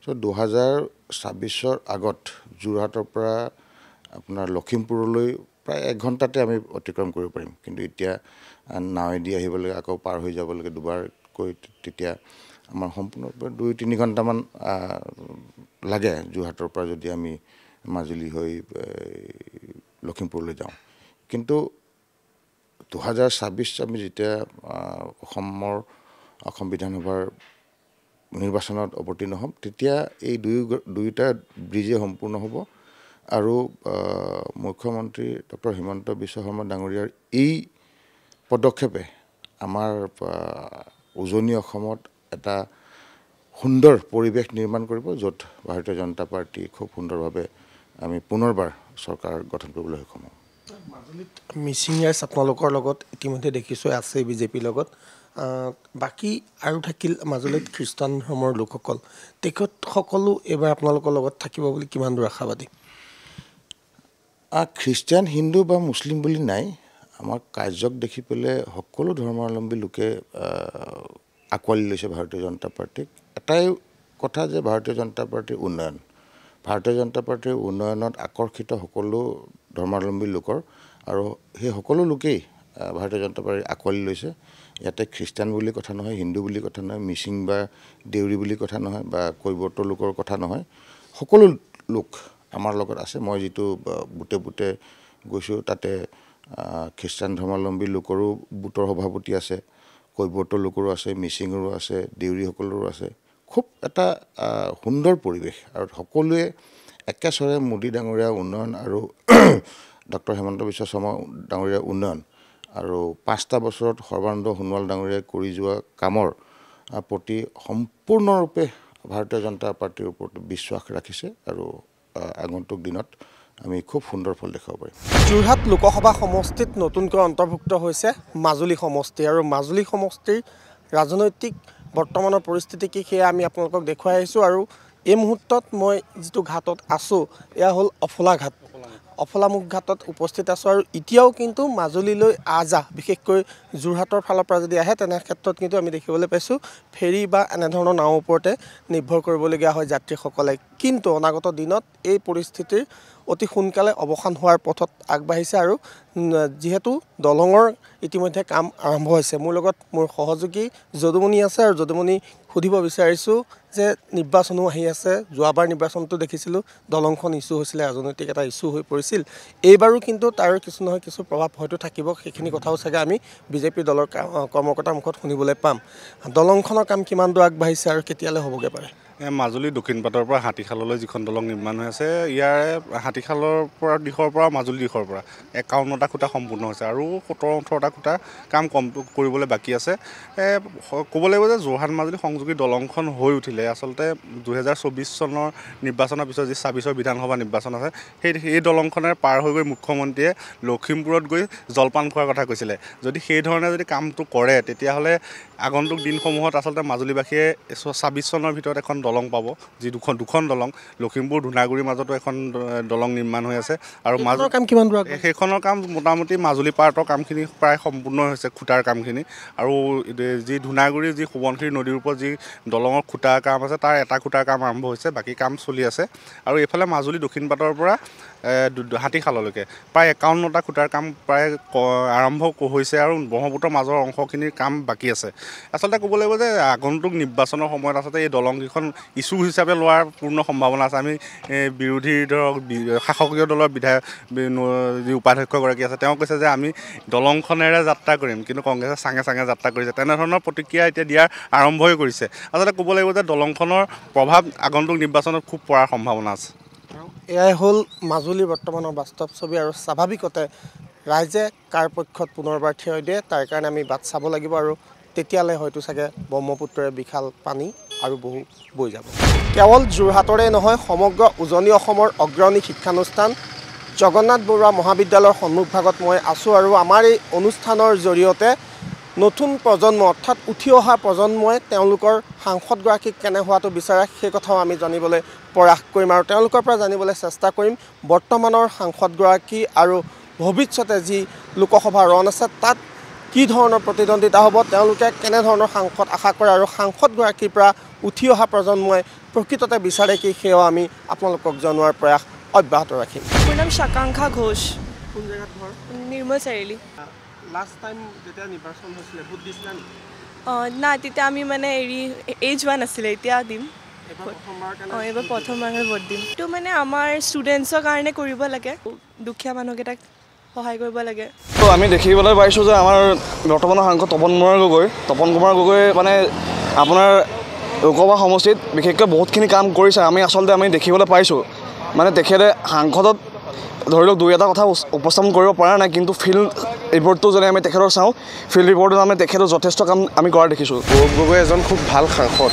[SPEAKER 9] চ' 2026ৰ আগত যোৰহাটৰ পৰা আপোনাৰ লখিমপুৰলৈ প্ৰায় 1 ঘণ্টাতে আমি অতিক্ৰম কৰিব পাৰিম কিন্তু এতিয়া নাৱেদি আহিব লাগে আকৌ পাৰ হৈ যাব লাগে দুবাৰকৈ তেতিয়া আমাৰ সম্পূৰ্ণৰূপে 2-3 ঘণ্টামান লাগে যোৰহাটৰ পৰা যদি আমি মাজুলী হৈ লখিমপুৰলৈ যাওঁ কিন্তু 2026 আমি যেতিয়া অসম বিধানসভাৰ নিৰ্বাচনত অৱতীৰ্ণ হ'ম তেতিয়া এই দুয়োটা ব্ৰিজে সম্পূৰ্ণ হ'ব আৰু মুখ্যমন্ত্ৰী ডক্টৰ হিমন্ত বিশ্ব শৰ্মা ডাঙৰীয়াৰ এই পদক্ষেপে আমাৰ উজনি অসমত এটা সুন্দৰ পৰিৱেশ নিৰ্মাণ কৰিব য'ত ভাৰতীয় জনতা পাৰ্টি খুব সুন্দৰভাৱে আমি পুনৰবাৰ চৰকাৰ গঠন কৰিবলৈ সক্ষম হ'ম
[SPEAKER 4] মাজুলীত মিচিং ৰাইজ আপোনালোকৰ লগত ইতিমধ্যে দেখিছোঁ আছে বিজেপিৰ লগত বাকী আৰু থাকিল মাজুলীত খ্ৰীষ্টান ধৰ্মৰ লোকসকল তেখেতসকলো এইবাৰ আপোনালোকৰ লগত থাকিব বুলি কিমান দূৰ আশাবাদী
[SPEAKER 9] খ্ৰীষ্টান হিন্দু বা মুছলিম বুলি নাই আমাৰ কাৰ্যক দেখি পেলাই সকলো ধৰ্মাৱলম্বী লোকে আঁকোৱালি লৈছে ভাৰতীয় জনতা পাৰ্টিক এটাই কথা যে ভাৰতীয় জনতা পাৰ্টিৰ উন্নয়ন ভাৰতীয় জনতা পাৰ্টিৰ উন্নয়নত আকৰ্ষিত সকলো ধৰ্মাৱলম্বী লোকৰ আৰু সেই সকলো লোকেই ভাৰতীয় জনতা পাৰ্টি আঁকোৱালি লৈছে ইয়াতে খ্ৰীষ্টান বুলি কথা নহয় হিন্দু বুলি কথা নহয় মিচিং বা দেউৰী বুলি কথা নহয় বা কৈবৰ্ত লোকৰ কথা নহয় সকলো লোক আমাৰ লগত আছে মই যিটো বুটে বুটে গৈছোঁ তাতে খ্ৰীষ্টান ধৰ্মাৱলম্বী লোকৰো বুটৰ সভাপতি আছে কৈবৰ্ত লোকৰো আছে মিচিঙৰো আছে দেউৰীসকলৰো আছে খুব এটা সুন্দৰ পৰিৱেশ আৰু সকলোৱে একেচৰে মোদী ডাঙৰীয়া উন্নয়ন আৰু ডক্টৰ হিমন্ত বিশ্ব শৰ্মা ডাঙৰীয়া উন্নয়ন আৰু 5টা বছৰত সৰ্বানন্দ সোণোৱাল ডাঙৰীয়াই কৰি যোৱা কামৰ প্ৰতি সম্পূৰ্ণৰূপে ভাৰতীয় জনতা পাৰ্টিৰ ওপৰত বিশ্বাস ৰাখিছে আৰু আগন্তুক দিনত আমি খুব সুন্দৰ ফল দেখাব পাৰিম
[SPEAKER 4] যোৰহাট লোকসভা সমষ্টিত নতুনকৈ অন্তৰ্ভুক্ত হৈছে মাজুলী সমষ্টি আৰু মাজুলী সমষ্টিৰ ৰাজনৈতিক বৰ্তমানৰ পৰিস্থিতি কি সেয়া আমি আপোনালোকক দেখুৱাই আহিছোঁ আৰু এই মুহূৰ্তত মই যিটো ঘাটত আছোঁ এয়া হ'ল অফলা ঘাট অফলামুখ ঘাটত উপস্থিত আছোঁ আৰু এতিয়াও কিন্তু মাজুলীলৈ আহ বিশেষকৈ যোৰহাটৰ ফালৰ পৰা যদি আহে তেনে ক্ষেত্ৰত কিন্তু আমি দেখিবলৈ পাইছোঁ ফেৰী বা এনেধৰণৰ নাৱৰ ওপৰতে নিৰ্ভৰ কৰিবলগীয়া হয় যাত্ৰীসকলে কিন্তু অনাগত দিনত এই পৰিস্থিতিৰ অতি সোনকালে অৱসান হোৱাৰ পথত আগবাঢ়িছে আৰু যেহেতু দলঙৰ ইতিমধ্যে কাম আৰম্ভ হৈছে মোৰ লগত মোৰ সহযোগী যদুমণি আছে আৰু যদুমণি সুধিব বিচাৰিছোঁ যে নিৰ্বাচনো আহি আছে যোৱাবাৰ নিৰ্বাচনটো দেখিছিলোঁ দলংখন ইছ্যু হৈছিলে ৰাজনৈতিক এটা ইছ্যু হৈ পৰিছিল এইবাৰো কিন্তু তাৰ কিছু নহয় কিছু প্ৰভাৱ হয়তো থাকিব সেইখিনি কথাও চাগে আমি বিজেপি দলৰ কৰ্মকৰ্তাৰ মুখত শুনিবলৈ পাম দলংখনৰ কাম কিমান দূৰ আগবাঢ়িছে আৰু কেতিয়ালৈ হ'বগৈ পাৰে
[SPEAKER 10] মাজুলী দক্ষিণপাটৰ পৰা হাতীখাললৈ যিখন দলং নিৰ্মাণ হৈ আছে ইয়াৰে হাতীখালৰ পৰা দিশৰ পৰা মাজুলী দিশৰ পৰা 51টা খুঁটা সম্পূৰ্ণ হৈছে আৰু 17-18টা খুঁটা কাম কৰিবলৈ বাকী আছে ক'ব লাগিব যে যোৰহাট মাজুলী সংযোগী দলংখন হৈ উঠিলে আচলতে 2024 চনৰ নিৰ্বাচনৰ পিছত যি 26ৰ বিধানসভা নিৰ্বাচন আছে সেই দলংখনে পাৰ হৈ গৈ মুখ্যমন্ত্ৰীয়ে লখিমপুৰত গৈ জলপান খোৱাৰ কথা কৈছিলে যদি সেই ধৰণে যদি কামটো কৰে তেতিয়াহ'লে আগন্তুক দিনসমূহত আচলতে মাজুলীবাসীয়ে 26 চনৰ ভিতৰত এখন দলং পাব যি দুখন দলং লখিমপুৰ ধুনাগুৰিৰ মাজতো এখন দলং নিৰ্মাণ হৈ আছে আৰু সেইখনৰ কাম মোটামুটি মাজুলী পাৰ্টৰ কামখিনি প্ৰায় সম্পূৰ্ণ হৈছে খুঁটাৰ কামখিনি আৰু যি ধুনাগুৰি যি সোৱণশিৰি নদীৰ ওপৰত যি দলঙৰ খুঁটাৰ কাম আছে তাৰ এটা খুঁটাৰ কাম আৰম্ভ হৈছে বাকী কাম চলি আছে আৰু এইফালে মাজুলী দক্ষিণপাটৰ পৰা হাতীখাললৈকে প্ৰায় 51টা খুঁটাৰ কাম প্ৰায় আৰম্ভ হৈছে আৰু ব্ৰহ্মপুত্ৰৰ মাজৰ অংশখিনিৰ কাম বাকী আছে আচলতে ক'ব লাগিব যে আগন্তুক নিৰ্বাচনৰ সময়ত আচলতে এই দলংকেইখন ইছ্যু হিচাপে লোৱাৰ পূৰ্ণ সম্ভাৱনা আছে আমি বিৰোধী ধৰক শাসকীয় দলৰ বিধায়ক যি উপাধ্যক্ষগৰাকী আছে তেওঁ কৈছে যে আমি দলংখনেৰে যাত্ৰা কৰিম কিন্তু কংগ্ৰেছে চাঙে যাত্ৰা কৰিছে তেনেধৰণৰ প্ৰতিক্ৰিয়া এতিয়া দিয়াৰ আৰম্ভই কৰিছে আচলতে ক'ব লাগিব যে দলংখনৰ প্ৰভাৱ আগন্তুক নিৰ্বাচনত খুব পৰাৰ সম্ভাৱনা আছে
[SPEAKER 4] এয়াই হ'ল মাজুলীৰ বৰ্তমানৰ বাস্তৱ ছবি আৰু স্বাভাৱিকতে ৰাইজে কাৰ পক্ষত পুনৰবাৰ থিয় দিয়ে তাৰ কাৰণে আমি বাট চাব লাগিব আৰু তেতিয়ালৈ হয়তো চাগে ব্ৰহ্মপুত্ৰৰে বিশাল পানী আৰু বহু বৈ যাব কেৱল যোৰহাটৰে নহয় সমগ্ৰ উজনি অসমৰ অগ্ৰণী শিক্ষানুষ্ঠান জগন্নাথ বৰুৱা মহাবিদ্যালয়ৰ সন্মুখভাগত মই আছোঁ আৰু আমাৰ এই অনুষ্ঠানৰ জৰিয়তে নতুন প্ৰজন্ম অৰ্থাৎ উঠি অহা প্ৰজন্মই তেওঁলোকৰ সাংসদগৰাকীক কেনে হোৱাটো বিচাৰে সেই কথাও আমি জানিবলৈ প্ৰয়াস কৰিম আৰু তেওঁলোকৰ পৰা জানিবলৈ চেষ্টা কৰিম বৰ্তমানৰ সাংসদগৰাকী আৰু ভৱিষ্যতে যি লোকসভাৰ ৰণ আছে তাত কি ধৰণৰ প্ৰতিদ্বন্দ্বিতা হ'ব তেওঁলোকে কেনেধৰণৰ সাংসদ আশা কৰে আৰু সাংসদগৰাকীৰ পৰা উঠি অহা প্ৰজন্মই প্ৰকৃততে বিচাৰে কি সেয়াও আমি আপোনালোকক জনোৱাৰ প্ৰয়াস অব্যাহত ৰাখিম
[SPEAKER 11] মোৰ নাম শাকাংক্ষা ঘোষ
[SPEAKER 4] কোন জেগাত ঘৰ
[SPEAKER 11] নিৰ্মল চাৰিআলি
[SPEAKER 4] লাষ্ট টাইম যেতিয়া নিৰ্বাচন হৈছিলে ভোট দিছিলা নেকি
[SPEAKER 11] নাই তেতিয়া আমি মানে এজ হোৱা নাছিলে এতিয়া দিম এইবাৰ প্ৰথমবাৰ ভোট দিম এইটো মানে আমাৰ ষ্টুডেণ্টছৰ কাৰণে কৰিব লাগে দুখীয়া মানুহকেইটাক সহায় কৰিব লাগে
[SPEAKER 12] তো আমি দেখিবলৈ পাইছোঁ যে আমাৰ বৰ্তমানৰ সাংসদ তপন কুমাৰ গগৈ মানে আপোনাৰ লোকসভা সমষ্টিত বিশেষকৈ বহুতখিনি কাম কৰিছে আমি দেখিবলৈ পাইছোঁ মানে তেখেতে সাংসদত ধৰি লওক 2-এটা কথা উপস্থাপন কৰিব পৰা নাই কিন্তু ফিল্ড ৰিপৰ্টটো যদি আমি তেখেতৰ চাওঁ ফিল্ড ৰিপৰ্টত আমি তেখেতৰ যথেষ্ট কাম আমি কৰা দেখিছোঁ
[SPEAKER 13] গৌৰৱ গগৈ এজন খুব ভাল সাংসদ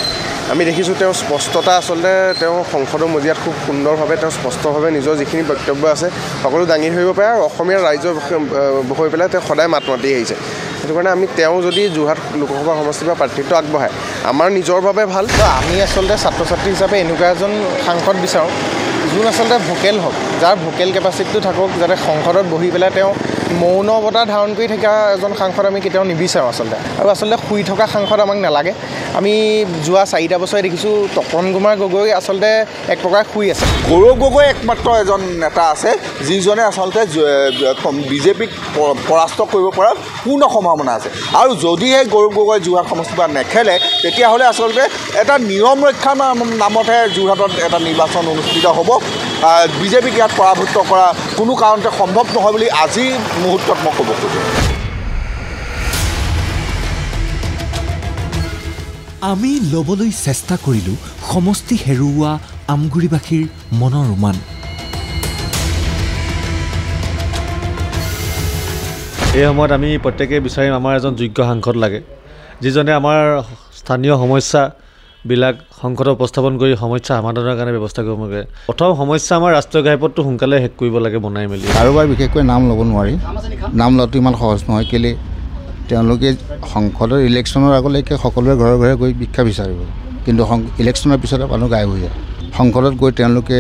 [SPEAKER 13] আমি দেখিছোঁ তেওঁৰ স্পষ্টতা আচলতে তেওঁ সংসদৰ মজিয়াত খুব সুন্দৰভাৱে তেওঁ স্পষ্টভাৱে নিজৰ যিখিনি বক্তব্য আছে সকলো দাঙি ধৰিব পাৰে আৰু অসমীয়া ৰাইজৰ হৈ পেলাই তেওঁ সদায় মাত মাতি আহিছে সেইটো কাৰণে আমি তেওঁ যদি যোৰহাট লোকসভা সমষ্টিৰ পৰা প্ৰাৰ্থিত্ব আগবঢ়ায় আমাৰ নিজৰ বাবে ভাল
[SPEAKER 14] আমি আচলতে ছাত্ৰ ছাত্ৰী হিচাপে এনেকুৱা এজন সাংসদ বিচাৰোঁ যোন আচলতে ভোকেল হওক যাৰ ভোকেল কেপাচিটিটো থাকক যাতে সংসদত বহি পেলাই তেওঁ মৌনৱতা ধাৰণ কৰি থকা এজন সাংসদ আমি কেতিয়াও নিবিচাৰোঁ আৰু আচলতে শুই থকা সাংসদ আমাক নালাগে আমি যোৱা 4টা বছৰে দেখিছোঁ তপন কুমাৰ গগৈ আচলতে এক প্ৰকাৰ শুই আছে
[SPEAKER 15] গৌৰৱ গগৈ একমাত্ৰ এজন নেতা আছে যিজনে আচলতে বিজেপিক পৰাস্ত কৰিব পৰা পূৰ্ণ সম্ভাৱনা আছে আৰু যদিহে গৌৰৱ গগৈ যোৰহাট সমষ্টিৰ পৰা নেখেলে তেতিয়াহ'লে আচলতে এটা নিয়ম ৰক্ষাৰ নামতহে যোৰহাটত এটা নিৰ্বাচন অনুষ্ঠিত হ'ব বিজেপিক ইয়াত পৰাভূত কৰা কোনো কাৰণতে সম্ভৱ নহয় বুলি আজিৰ মুহূৰ্তত মই ক'ব খোজোঁ
[SPEAKER 1] আমি ল'বলৈ চেষ্টা কৰিলোঁ সমষ্টি হেৰুওৱা আমগুৰিবাসীৰ মনৰ ৰোমান
[SPEAKER 16] এই সময়ত আমি প্ৰত্যেকেই বিচাৰিম আমাৰ এজন যোগ্য সাংসদ লাগে যিজনে আমাৰ স্থানীয় সমস্যাবিলাক সংসদত উপস্থাপন কৰি সমস্যা সমাধানৰ কাৰণে ব্যৱস্থা কৰিব লাগে প্ৰথম সমস্যা আমাৰ ৰাষ্ট্ৰীয় ঘাইপথটো সোনকালে শেষ কৰিব লাগে বনাই মেলি
[SPEAKER 17] কাৰোবাৰ বিশেষকৈ নাম ল'ব নোৱাৰি নাম লোৱাটো ইমান সহজ নহয় কেলৈ তেওঁলোকে সংসদৰ ইলেকশ্যনৰ আগলৈকে সকলোৰে ঘৰে ঘৰে গৈ ভিক্ষা বিচাৰিব কিন্তু ইলেকশ্যনৰ পিছতে মানুহ গায়ব হৈ যায় সংসদত গৈ তেওঁলোকে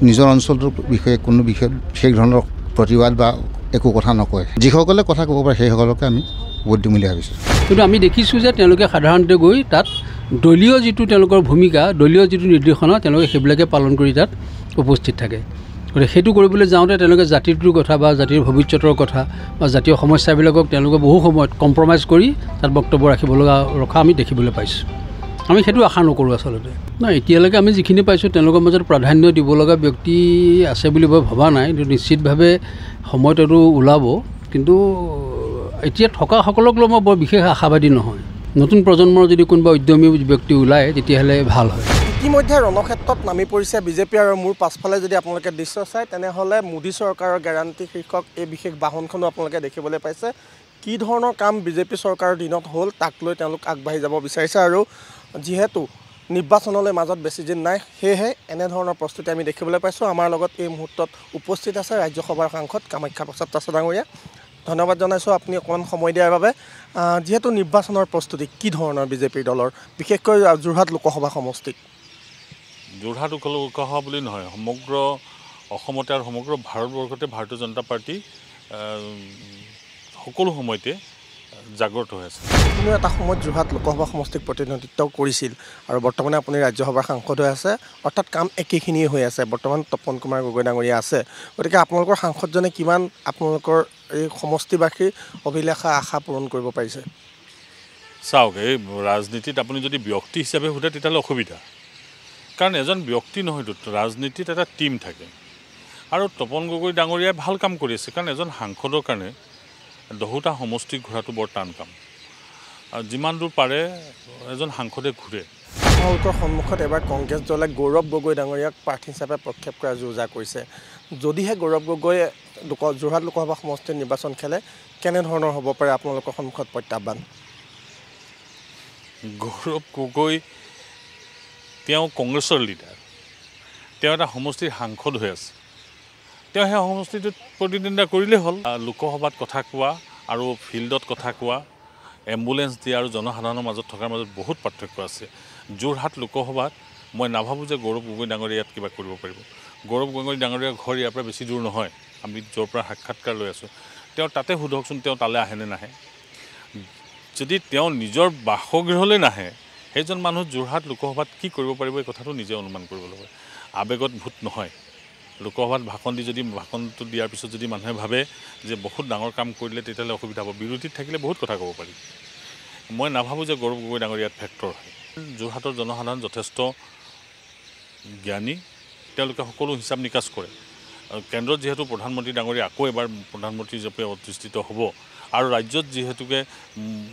[SPEAKER 17] নিজৰ অঞ্চলটোৰ বিষয়ে কোনো বিশেষ ধৰণৰ প্ৰতিবাদ বা একো কথা নকয় যিসকলে কথা ক'ব পাৰে সেইসকলকে আমি ভোট দিম বুলি ভাবিছোঁ
[SPEAKER 18] কিন্তু আমি দেখিছোঁ যে তেওঁলোকে সাধাৰণতে গৈ তাত দলীয় যিটো তেওঁলোকৰ ভূমিকা দলীয় যিটো নিৰ্দেশনা তেওঁলোকে সেইবিলাকে পালন কৰি তাত উপস্থিত থাকে গতিকে সেইটো কৰিবলৈ যাওঁতে তেওঁলোকে জাতিটোৰ কথা বা জাতিৰ ভৱিষ্যতৰ কথা বা জাতীয় সমস্যাবিলাকক তেওঁলোকে বহু সময়ত কম্প্ৰমাইজ কৰি তাত বক্তব্য ৰখা আমি দেখিবলৈ পাইছোঁ আমি সেইটো আশা নকৰোঁ আচলতে নাই এতিয়ালৈকে আমি যিখিনি পাইছোঁ তেওঁলোকৰ মাজত প্ৰাধান্য দিব লগা ব্যক্তি আছে বুলি মই ভবা নাই কিন্তু নিশ্চিতভাৱে সময়ত এইটো ওলাব কিন্তু এতিয়া থকাসকলক লৈ মই বৰ বিশেষ আশাবাদী নহয় নতুন প্ৰজন্মৰ যদি কোনোবা উদ্যমী ব্যক্তি ওলায় তেতিয়াহ'লে ভাল হয়
[SPEAKER 4] ইতিমধ্যে ৰণক্ষেত্ৰত নামি পৰিছে বিজেপি আৰু মোৰ পাছফালে যদি আপোনালোকে দৃশ্য চায় তেনেহ'লে মোদী চৰকাৰৰ গেৰাণ্টি শীৰ্ষক এই বিশেষ বাহনখনো আপোনালোকে দেখিবলৈ পাইছে কি ধৰণৰ কাম বিজেপি চৰকাৰৰ দিনত হ'ল তাক লৈ তেওঁলোক আগবাঢ়ি যাব বিচাৰিছে আৰু যিহেতু নিৰ্বাচনলৈ মাজত বেছি দিন নাই সেয়েহে এনেধৰণৰ প্ৰস্তুতি আমি দেখিবলৈ পাইছোঁ আমাৰ লগত এই মুহূৰ্তত উপস্থিত আছে ৰাজ্যসভাৰ সাংসদ কামাখ্যা প্ৰসাদ তাছা ডাঙৰীয়া ধন্যবাদ জনাইছোঁ আপুনি অকণমান সময় দিয়াৰ বাবে যিহেতু নিৰ্বাচনৰ প্ৰস্তুতি কি ধৰণৰ বিজেপিৰ দলৰ বিশেষকৈ যোৰহাট লোকসভা সমষ্টিত
[SPEAKER 19] যোৰহাট লোকসভা বুলি নহয় সমগ্ৰ অসমতে আৰু সমগ্ৰ ভাৰতবৰ্ষতে ভাৰতীয় জনতা পাৰ্টি সকলো সময়তে জাগ্ৰত হৈ আছে
[SPEAKER 4] কোনো এটা সময়ত যোৰহাট লোকসভা সমষ্টিক প্ৰতিনিধিত্ব কৰিছিল আৰু বৰ্তমানে আপুনি ৰাজ্যসভাৰ সাংসদ হৈ আছে অৰ্থাৎ কাম একেখিনিয়ে হৈ আছে বৰ্তমান তপন কুমাৰ গগৈ ডাঙৰীয়া আছে গতিকে আপোনালোকৰ সাংসদজনে কিমান আপোনালোকৰ এই সমষ্টিবাসীৰ অভিলাষা আশা পূৰণ কৰিব পাৰিছে
[SPEAKER 19] চাওক এই ৰাজনীতিত আপুনি যদি ব্যক্তি হিচাপে সোধে তেতিয়াহ'লে অসুবিধা কাৰণ এজন ব্যক্তি নহয়তো ৰাজনীতিত এটা টীম থাকে আৰু তপন গগৈ ডাঙৰীয়াই ভাল কাম কৰি আছে কাৰণ এজন সাংসদৰ কাৰণে 10টা সমষ্টি ঘূৰাটো বৰ টান কাম আৰু যিমান দূৰ পাৰে এজন সাংসদে ঘূৰে
[SPEAKER 4] আপোনালোকৰ সন্মুখত এবাৰ কংগ্ৰেছ দলে গৌৰৱ গগৈ ডাঙৰীয়াক প্ৰাৰ্থী হিচাপে প্ৰক্ষেপ কৰাৰ যোজা কৰিছে যদিহে গৌৰৱ গগৈয়ে যোৰহাট লোকসভা সমষ্টিৰ নিৰ্বাচন খেলে কেনেধৰণৰ হ'ব পাৰে আপোনালোকৰ সন্মুখত প্ৰত্যাহ্বান
[SPEAKER 19] গৌৰৱ গগৈ তেওঁ কংগ্ৰেছৰ লিডাৰ তেওঁ এটা সমষ্টিৰ সাংসদ হৈ আছে তেওঁ সেই সমষ্টিটোত প্ৰতিদ্বন্দ্বিতা কৰিলেই হ'ল লোকসভাত কথা কোৱা আৰু ফিল্ডত কথা কোৱা এম্বুলেন্স দিয়া আৰু জনসাধাৰণৰ মাজত থকাৰ মাজত বহুত পাৰ্থক্য আছে যোৰহাট লোকসভাত মই নাভাবোঁ যে গৌৰৱ গগৈ ডাঙৰীয়া ইয়াত কিবা কৰিব পাৰিব গৌৰৱ গগৈ ডাঙৰীয়াৰ ঘৰ ইয়াৰ পৰা বেছি দূৰ নহয় আমি য'ৰ পৰা সাক্ষাৎকাৰ লৈ আছোঁ তেওঁ তাতে সোধকচোন তেওঁ তালৈ আহেনে নাহে যদি তেওঁ নিজৰ বাসগৃহলৈ নাহে সেইজন মানুহ যোৰহাট লোকসভাত কি কৰিব পাৰিব এই কথাটো নিজে অনুমান কৰিব লাগিব আৱেগত ভোট নহয় লোকসভাত ভাষণ দি যদি ভাষণটো দিয়াৰ পিছত যদি মানুহে ভাবে যে বহুত ডাঙৰ কাম কৰিলে তেতিয়াহ'লে অসুবিধা হ'ব বিৰোধীত থাকিলে বহুত কথা ক'ব পাৰি মই নাভাবোঁ যে গৌৰৱ গগৈ ডাঙৰীয়াত ফেক্টৰ হয় যোৰহাটৰ জনসাধাৰণ যথেষ্ট জ্ঞানী তেওঁলোকে সকলো হিচাপ নিকাচ কৰে কেন্দ্ৰত যিহেতু প্ৰধানমন্ত্ৰী ডাঙৰীয়া আকৌ এবাৰ প্ৰধানমন্ত্ৰী হিচাপে অধিষ্ঠিত হ'ব আৰু ৰাজ্যত যিহেতুকে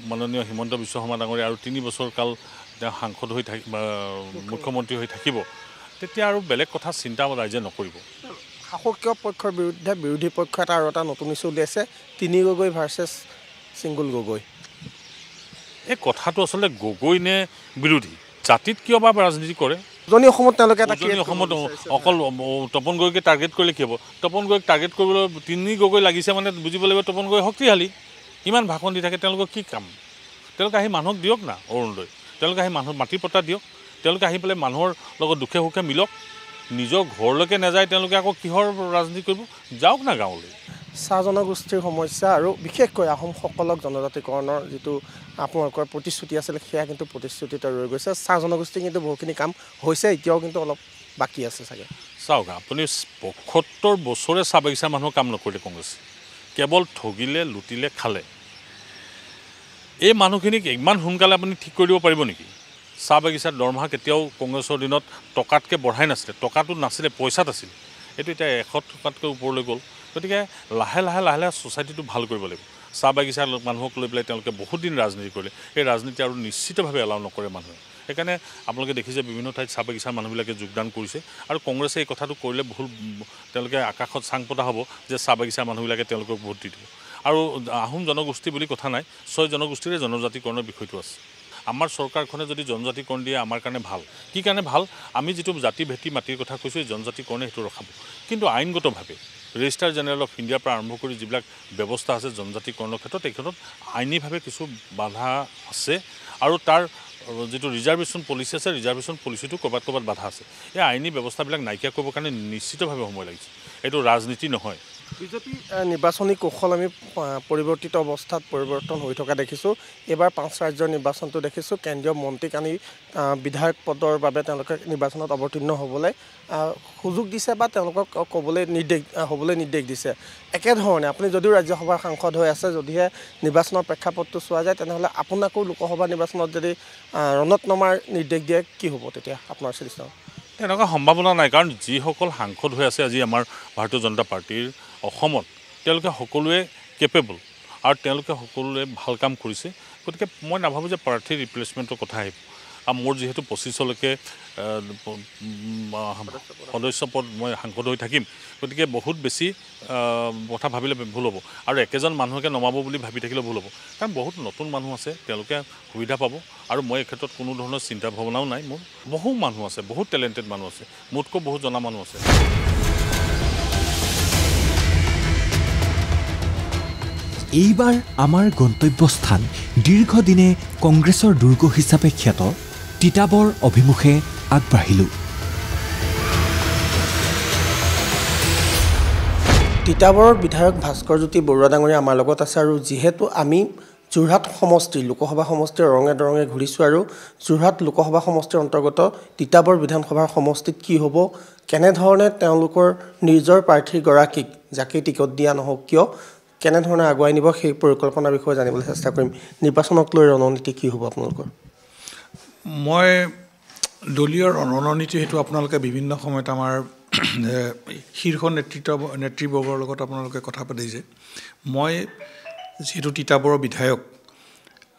[SPEAKER 19] মাননীয় হিমন্ত বিশ্ব শৰ্মা ডাঙৰীয়া আৰু 3 বছৰ কাল তেওঁ সাংসদ হৈ মুখ্যমন্ত্ৰী হৈ থাকিব তেতিয়া আৰু বেলেগ কথা চিন্তা ৰাইজে নকৰিব
[SPEAKER 4] শাসকীয় পক্ষৰ বিৰুদ্ধে বিৰোধী পক্ষ এটা আৰু এটা নতুন ইছ্যু উলিয়াইছে 3 গগৈ ভাৰ্চেছ ছিংগুল গগৈ
[SPEAKER 19] এই কথাটো আচলতে গগৈ নে বিৰোধী জাতিত কিয় বা ৰাজনীতি কৰে
[SPEAKER 4] উজনি অসমত তেওঁলোকে এটা
[SPEAKER 19] অসমত অকল তপন গগৈকে টাৰ্গেট কৰিলে কি হ'ব তপন গগৈক টাৰ্গেট কৰিবলৈ 3 গগৈ লাগিছে মানে বুজিব লাগিব তপন গগৈ শক্তিশালী ইমান ভাষণ দি থাকে তেওঁলোকৰ কি কাম তেওঁলোকে আহি মানুহক দিয়ক না অৰুণোদয় তেওঁলোকে আহি মানুহৰ মাটি পট্টা দিয়ক তেওঁলোকে আহি পেলাই মানুহৰ লগত দুখে সুখে মিলক নিজৰ ঘৰলৈকে নাযায় তেওঁলোকে আকৌ কিহৰ ৰাজনীতি কৰিব যাওক না গাঁৱলৈ
[SPEAKER 4] চাহ জনগোষ্ঠীৰ সমস্যা আৰু বিশেষকৈ আহোমসকলক জনজাতিকৰণৰ যিটো আপোনালোকৰ প্ৰতিশ্ৰুতি আছিল সেয়া কিন্তু প্ৰতিশ্ৰুতিত ৰৈ গৈছে চাহ জনগোষ্ঠী কিন্তু বহুখিনি কাম হৈছে এতিয়াও কিন্তু অলপ বাকী আছে চাগে
[SPEAKER 19] চাওক আপুনি ৭৫ বছৰে চাহ বাগিচাৰ মানুহৰ কাম নকৰিলে কংগ্ৰেছ কেৱল ঠগিলে লুটিলে খালে এই মানুহখিনিক ইমান সোনকালে আপুনি ঠিক কৰি দিব পাৰিব নেকি চাহ বাগিচাৰ দৰমহা কেতিয়াও কংগ্ৰেছৰ দিনত টকাতকৈ বঢ়াই নাছিলে টকাটো নাছিলে পইচাত আছিল এইটো এতিয়া 100 টকাতকৈ ওপৰলৈ গ'ল গতিকে লাহে লাহে ছ'চাইটিটো ভাল কৰিব লাগিব চাহ বাগিচাৰ মানুহক লৈ পেলাই তেওঁলোকে বহুত দিন ৰাজনীতি কৰিলে এই ৰাজনীতি আৰু নিশ্চিতভাৱে এলাউ নকৰে মানুহে সেইকাৰণে আপোনালোকে দেখিছে বিভিন্ন ঠাইত চাহ বাগিচাৰ মানুহবিলাকে যোগদান কৰিছে আৰু কংগ্ৰেছে এই কথাটো কৰিলে বহুত তেওঁলোকে আকাশত চাং পতা হ'ব যে চাহ বাগিচাৰ মানুহবিলাকে তেওঁলোকক ভোট দি দিব আৰু আহোম জনগোষ্ঠী বুলি কথা নাই 6 জনগোষ্ঠীৰে জনজাতিকৰণৰ বিষয়টো আছে আমাৰ চৰকাৰখনে যদি জনজাতিকৰণ দিয়ে আমাৰ কাৰণে ভাল কি কাৰণে ভাল আমি যিটো জাতি ভেটি মাটিৰ কথা কৈছোঁ জনজাতিকৰণে সেইটো ৰখাব কিন্তু আইনগতভাৱে ৰেজিষ্টাৰ জেনেৰেল অফ ইণ্ডিয়াৰ পৰা আৰম্ভ কৰি যিবিলাক ব্যৱস্থা আছে জনজাতিকৰণৰ ক্ষেত্ৰত এই ক্ষেত্ৰত আইনীভাৱে কিছু বাধা আছে আৰু তাৰ যিটো ৰিজাৰ্ভেশ্যন পলিচি আছে ৰিজাৰ্ভেশ্যন পলিচিটো ক'ৰবাত বাধা আছে এই আইনী ব্যৱস্থাবিলাক নাইকিয়া কৰিবৰ কাৰণে নিশ্চিতভাৱে সময় লাগিছে এইটো ৰাজনীতি নহয়
[SPEAKER 4] বিজেপি নিৰ্বাচনী কৌশল আমি পৰিৱৰ্তিত অৱস্থাত পৰিৱৰ্তন হৈ থকা দেখিছোঁ। এইবাৰ 5 ৰাজ্যৰ নিৰ্বাচনটো দেখিছোঁ কেন্দ্ৰীয় মন্ত্ৰীক আনি বিধায়ক পদৰ বাবে তেওঁলোকে নিৰ্বাচনত অৱতীৰ্ণ হ'বলৈ সুযোগ দিছে বা তেওঁলোকক হ'বলৈ নিৰ্দেশ দিছে। একেধৰণে আপুনি যদিও ৰাজ্যসভাৰ সাংসদ হৈ আছে, যদিহে নিৰ্বাচনৰ প্ৰেক্ষাপটটো চোৱা যায় তেনেহ'লে আপোনাকো লোকসভা নিৰ্বাচনত যদি ৰণত নমাৰ নিৰ্দেশ দিয়ে কি হ'ব তেতিয়া আপোনাৰ চিন্তা?
[SPEAKER 19] তেনেকুৱা সম্ভাৱনা নাই, কাৰণ যিসকল সাংসদ হৈ আছে আজি আমাৰ ভাৰতীয় জনতা পাৰ্টীৰ অসমত, তেওঁলোকে সকলোৱে কেপেবল আৰু তেওঁলোকে সকলোৱে ভাল কাম কৰিছে। গতিকে মই নাভাবোঁ যে প্ৰাৰ্থীৰ ৰিপ্লেচমেণ্টৰ কথা আহিব। আৰু মোৰ যিহেতু 25লৈকে সদস্য পদ মই সাংসদ হৈ থাকিম, গতিকে বহুত বেছি কথা ভাবিলে ভুল হ'ব আৰু একেজন মানুহকে নমাব বুলি ভাবি থাকিলে ভুল হ'ব। কাৰণ বহুত নতুন মানুহ আছে, তেওঁলোকে সুবিধা পাব আৰু মই এই ক্ষেত্ৰত কোনো ধৰণৰ চিন্তা ভাৱনাও নাই। মোৰ বহু মানুহ আছে, বহুত টেলেণ্টেড মানুহ আছে, মোতকৈ বহুত জনা মানুহ আছে।
[SPEAKER 1] এইবাৰ আমাৰ গন্তব্যস্থান দীৰ্ঘদিনে কংগ্ৰেছৰ দুৰ্গ হিচাপে খ্যাত তিতাবৰ অভিমুখে আগবাঢ়িলোঁ।
[SPEAKER 4] তিতাবৰৰ বিধায়ক ভাস্কৰজ্যোতি বৰুৱা ডাঙৰীয়া আমাৰ লগত আছে আৰু যিহেতু আমি যোৰহাট সমষ্টিৰ লোকসভা সমষ্টিৰ ৰঙে দৰঙে ঘূৰিছোঁ আৰু যোৰহাট লোকসভা সমষ্টিৰ অন্তৰ্গত তিতাবৰ বিধানসভাৰ সমষ্টিত কি হ'ব, কেনেধৰণে তেওঁলোকৰ নিজৰ প্ৰাৰ্থীগৰাকীক যাকেই টিকট দিয়া নহওক কিয় কেনেধৰণে আগুৱাই নিব সেই পৰিকল্পনাৰ বিষয়ে জানিবলৈ চেষ্টা কৰিম। নিৰ্বাচনক লৈ ৰণনীতি কি হ'ব আপোনালোকৰ?
[SPEAKER 20] মই দলীয় ৰণনীতি সেইটো আপোনালোকে বিভিন্ন সময়ত আমাৰ শীৰ্ষ নেতৃবৰ্গৰ লগত আপোনালোকে কথা পাতিছে। মই যিহেতু তিতাবৰৰ বিধায়ক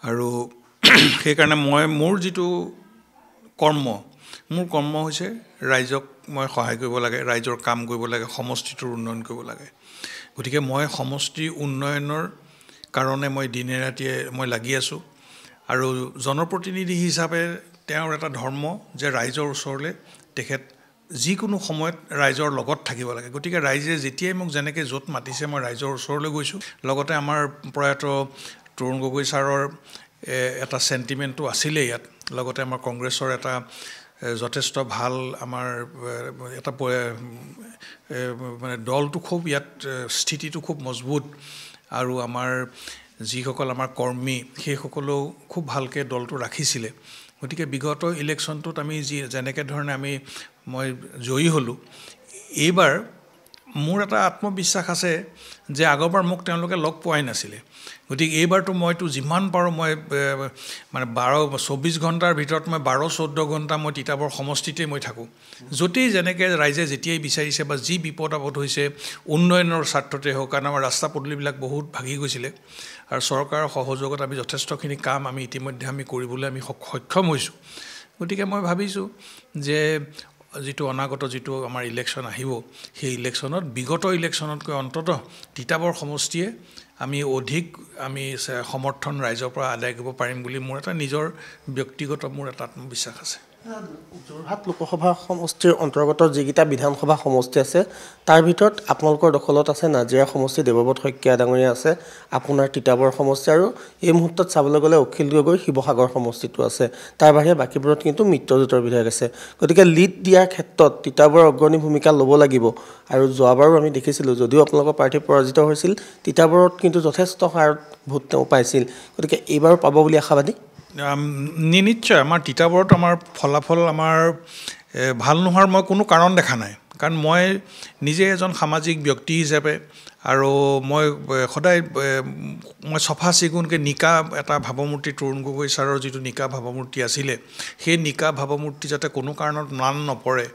[SPEAKER 20] আৰু সেইকাৰণে মোৰ যিটো মোৰ কৰ্ম হৈছে ৰাইজক মই সহায় কৰিব লাগে, ৰাইজৰ কাম কৰিব লাগে, সমষ্টিটোৰ উন্নয়ন কৰিব লাগে। গতিকে মই সমষ্টি উন্নয়নৰ কাৰণে মই দিনে ৰাতিয়ে মই লাগি আছোঁ আৰু জনপ্ৰতিনিধি হিচাপে তেওঁৰ এটা ধৰ্ম যে ৰাইজৰ ওচৰলৈ তেখেত যিকোনো সময়ত ৰাইজৰ লগত থাকিব লাগে। গতিকে ৰাইজে যেতিয়াই মোক যেনেকৈ য'ত মাতিছে মই ৰাইজৰ ওচৰলৈ গৈছোঁ। লগতে আমাৰ প্ৰয়াত তৰুণ গগৈ ছাৰৰ এটা চেণ্টিমেণ্টটো আছিলেই ইয়াত, লগতে আমাৰ কংগ্ৰেছৰ এটা যথেষ্ট ভাল আমাৰ এটা মানে দলটো খুব ইয়াত স্থিতিটো খুব মজবুত আৰু আমাৰ যিসকল আমাৰ কৰ্মী সেইসকলেও খুব ভালকৈ দলটো ৰাখিছিলে। গতিকে বিগত ইলেকশ্যনটোত আমি যেনেকৈ ধৰণে মই জয়ী হ'লোঁ, এইবাৰ মোৰ এটা আত্মবিশ্বাস আছে যে আগৰবাৰ মোক তেওঁলোকে লগ পোৱাই নাছিলে। গতিকে এইবাৰতো মইতো যিমান পাৰোঁ মই মানে 24 ঘণ্টাৰ ভিতৰত মই 12-14 ঘণ্টা মই তিতাবৰ সমষ্টিতেই মই থাকোঁ। য'তেই যেনেকৈ ৰাইজে যেতিয়াই বিচাৰিছে বা যি বিপদ আপদ হৈছে উন্নয়নৰ স্বাৰ্থতে হওক, কাৰণ আমাৰ ৰাস্তা পদূলিবিলাক বহুত ভাগি গৈছিলে আৰু চৰকাৰৰ সহযোগত আমি যথেষ্টখিনি কাম ইতিমধ্যে কৰিবলৈ আমি সক্ষম হৈছোঁ। গতিকে মই ভাবিছোঁ যে যিটো অনাগত যিটো আমাৰ ইলেকশ্যন আহিব, সেই ইলেকশ্যনত বিগত ইলেকশ্যনতকৈ অন্ততঃ তিতাবৰ সমষ্টিয়ে আমি অধিক সমৰ্থন ৰাইজৰ পৰা আদায় কৰিব পাৰিম বুলি মোৰ এটা নিজৰ ব্যক্তিগত মোৰ এটা আত্মবিশ্বাস আছে।
[SPEAKER 4] যোৰহাট লোকসভা সমষ্টিৰ অন্তৰ্গত যিকেইটা বিধানসভা সমষ্টি আছে তাৰ ভিতৰত আপোনালোকৰ দখলত আছে নাজিৰা সমষ্টি, দেৱব্ৰত শইকীয়া ডাঙৰীয়া আছে, আপোনাৰ তিতাবৰ সমষ্টি আৰু এই মুহূৰ্তত চাবলৈ গ'লে অখিল গগৈ শিৱসাগৰ সমষ্টিটো আছে। তাৰ বাহিৰে বাকীবোৰত কিন্তু মিত্ৰজোঁটৰ বিধায়ক আছে। গতিকে লিড দিয়াৰ ক্ষেত্ৰত তিতাবৰ অগ্ৰণী ভূমিকা ল'ব লাগিব আৰু যোৱাবাৰো আমি দেখিছিলোঁ যদিও আপোনালোকৰ প্ৰাৰ্থী পৰাজিত হৈছিল, তিতাবৰত কিন্তু যথেষ্ট হাৰত ভোট তেওঁ পাইছিল। গতিকে এইবাৰো পাব বুলি আশাবাদী?
[SPEAKER 20] নিশ্চয় আমাৰ তিতাবৰত আমাৰ ফলাফল আমাৰ ভাল নোহোৱাৰ মই কোনো কাৰণ দেখা নাই। কাৰণ মই নিজে এজন সামাজিক ব্যক্তি হিচাপে আৰু মই সদায় মই চফা চিকুণকৈ নিকা এটা ভাৱমূৰ্তি তৰুণ গগৈ ছাৰৰ যিটো নিকা ভাৱমূৰ্তি আছিলে, সেই নিকা ভাৱমূৰ্তি যাতে কোনো কাৰণত ম্লান নপৰে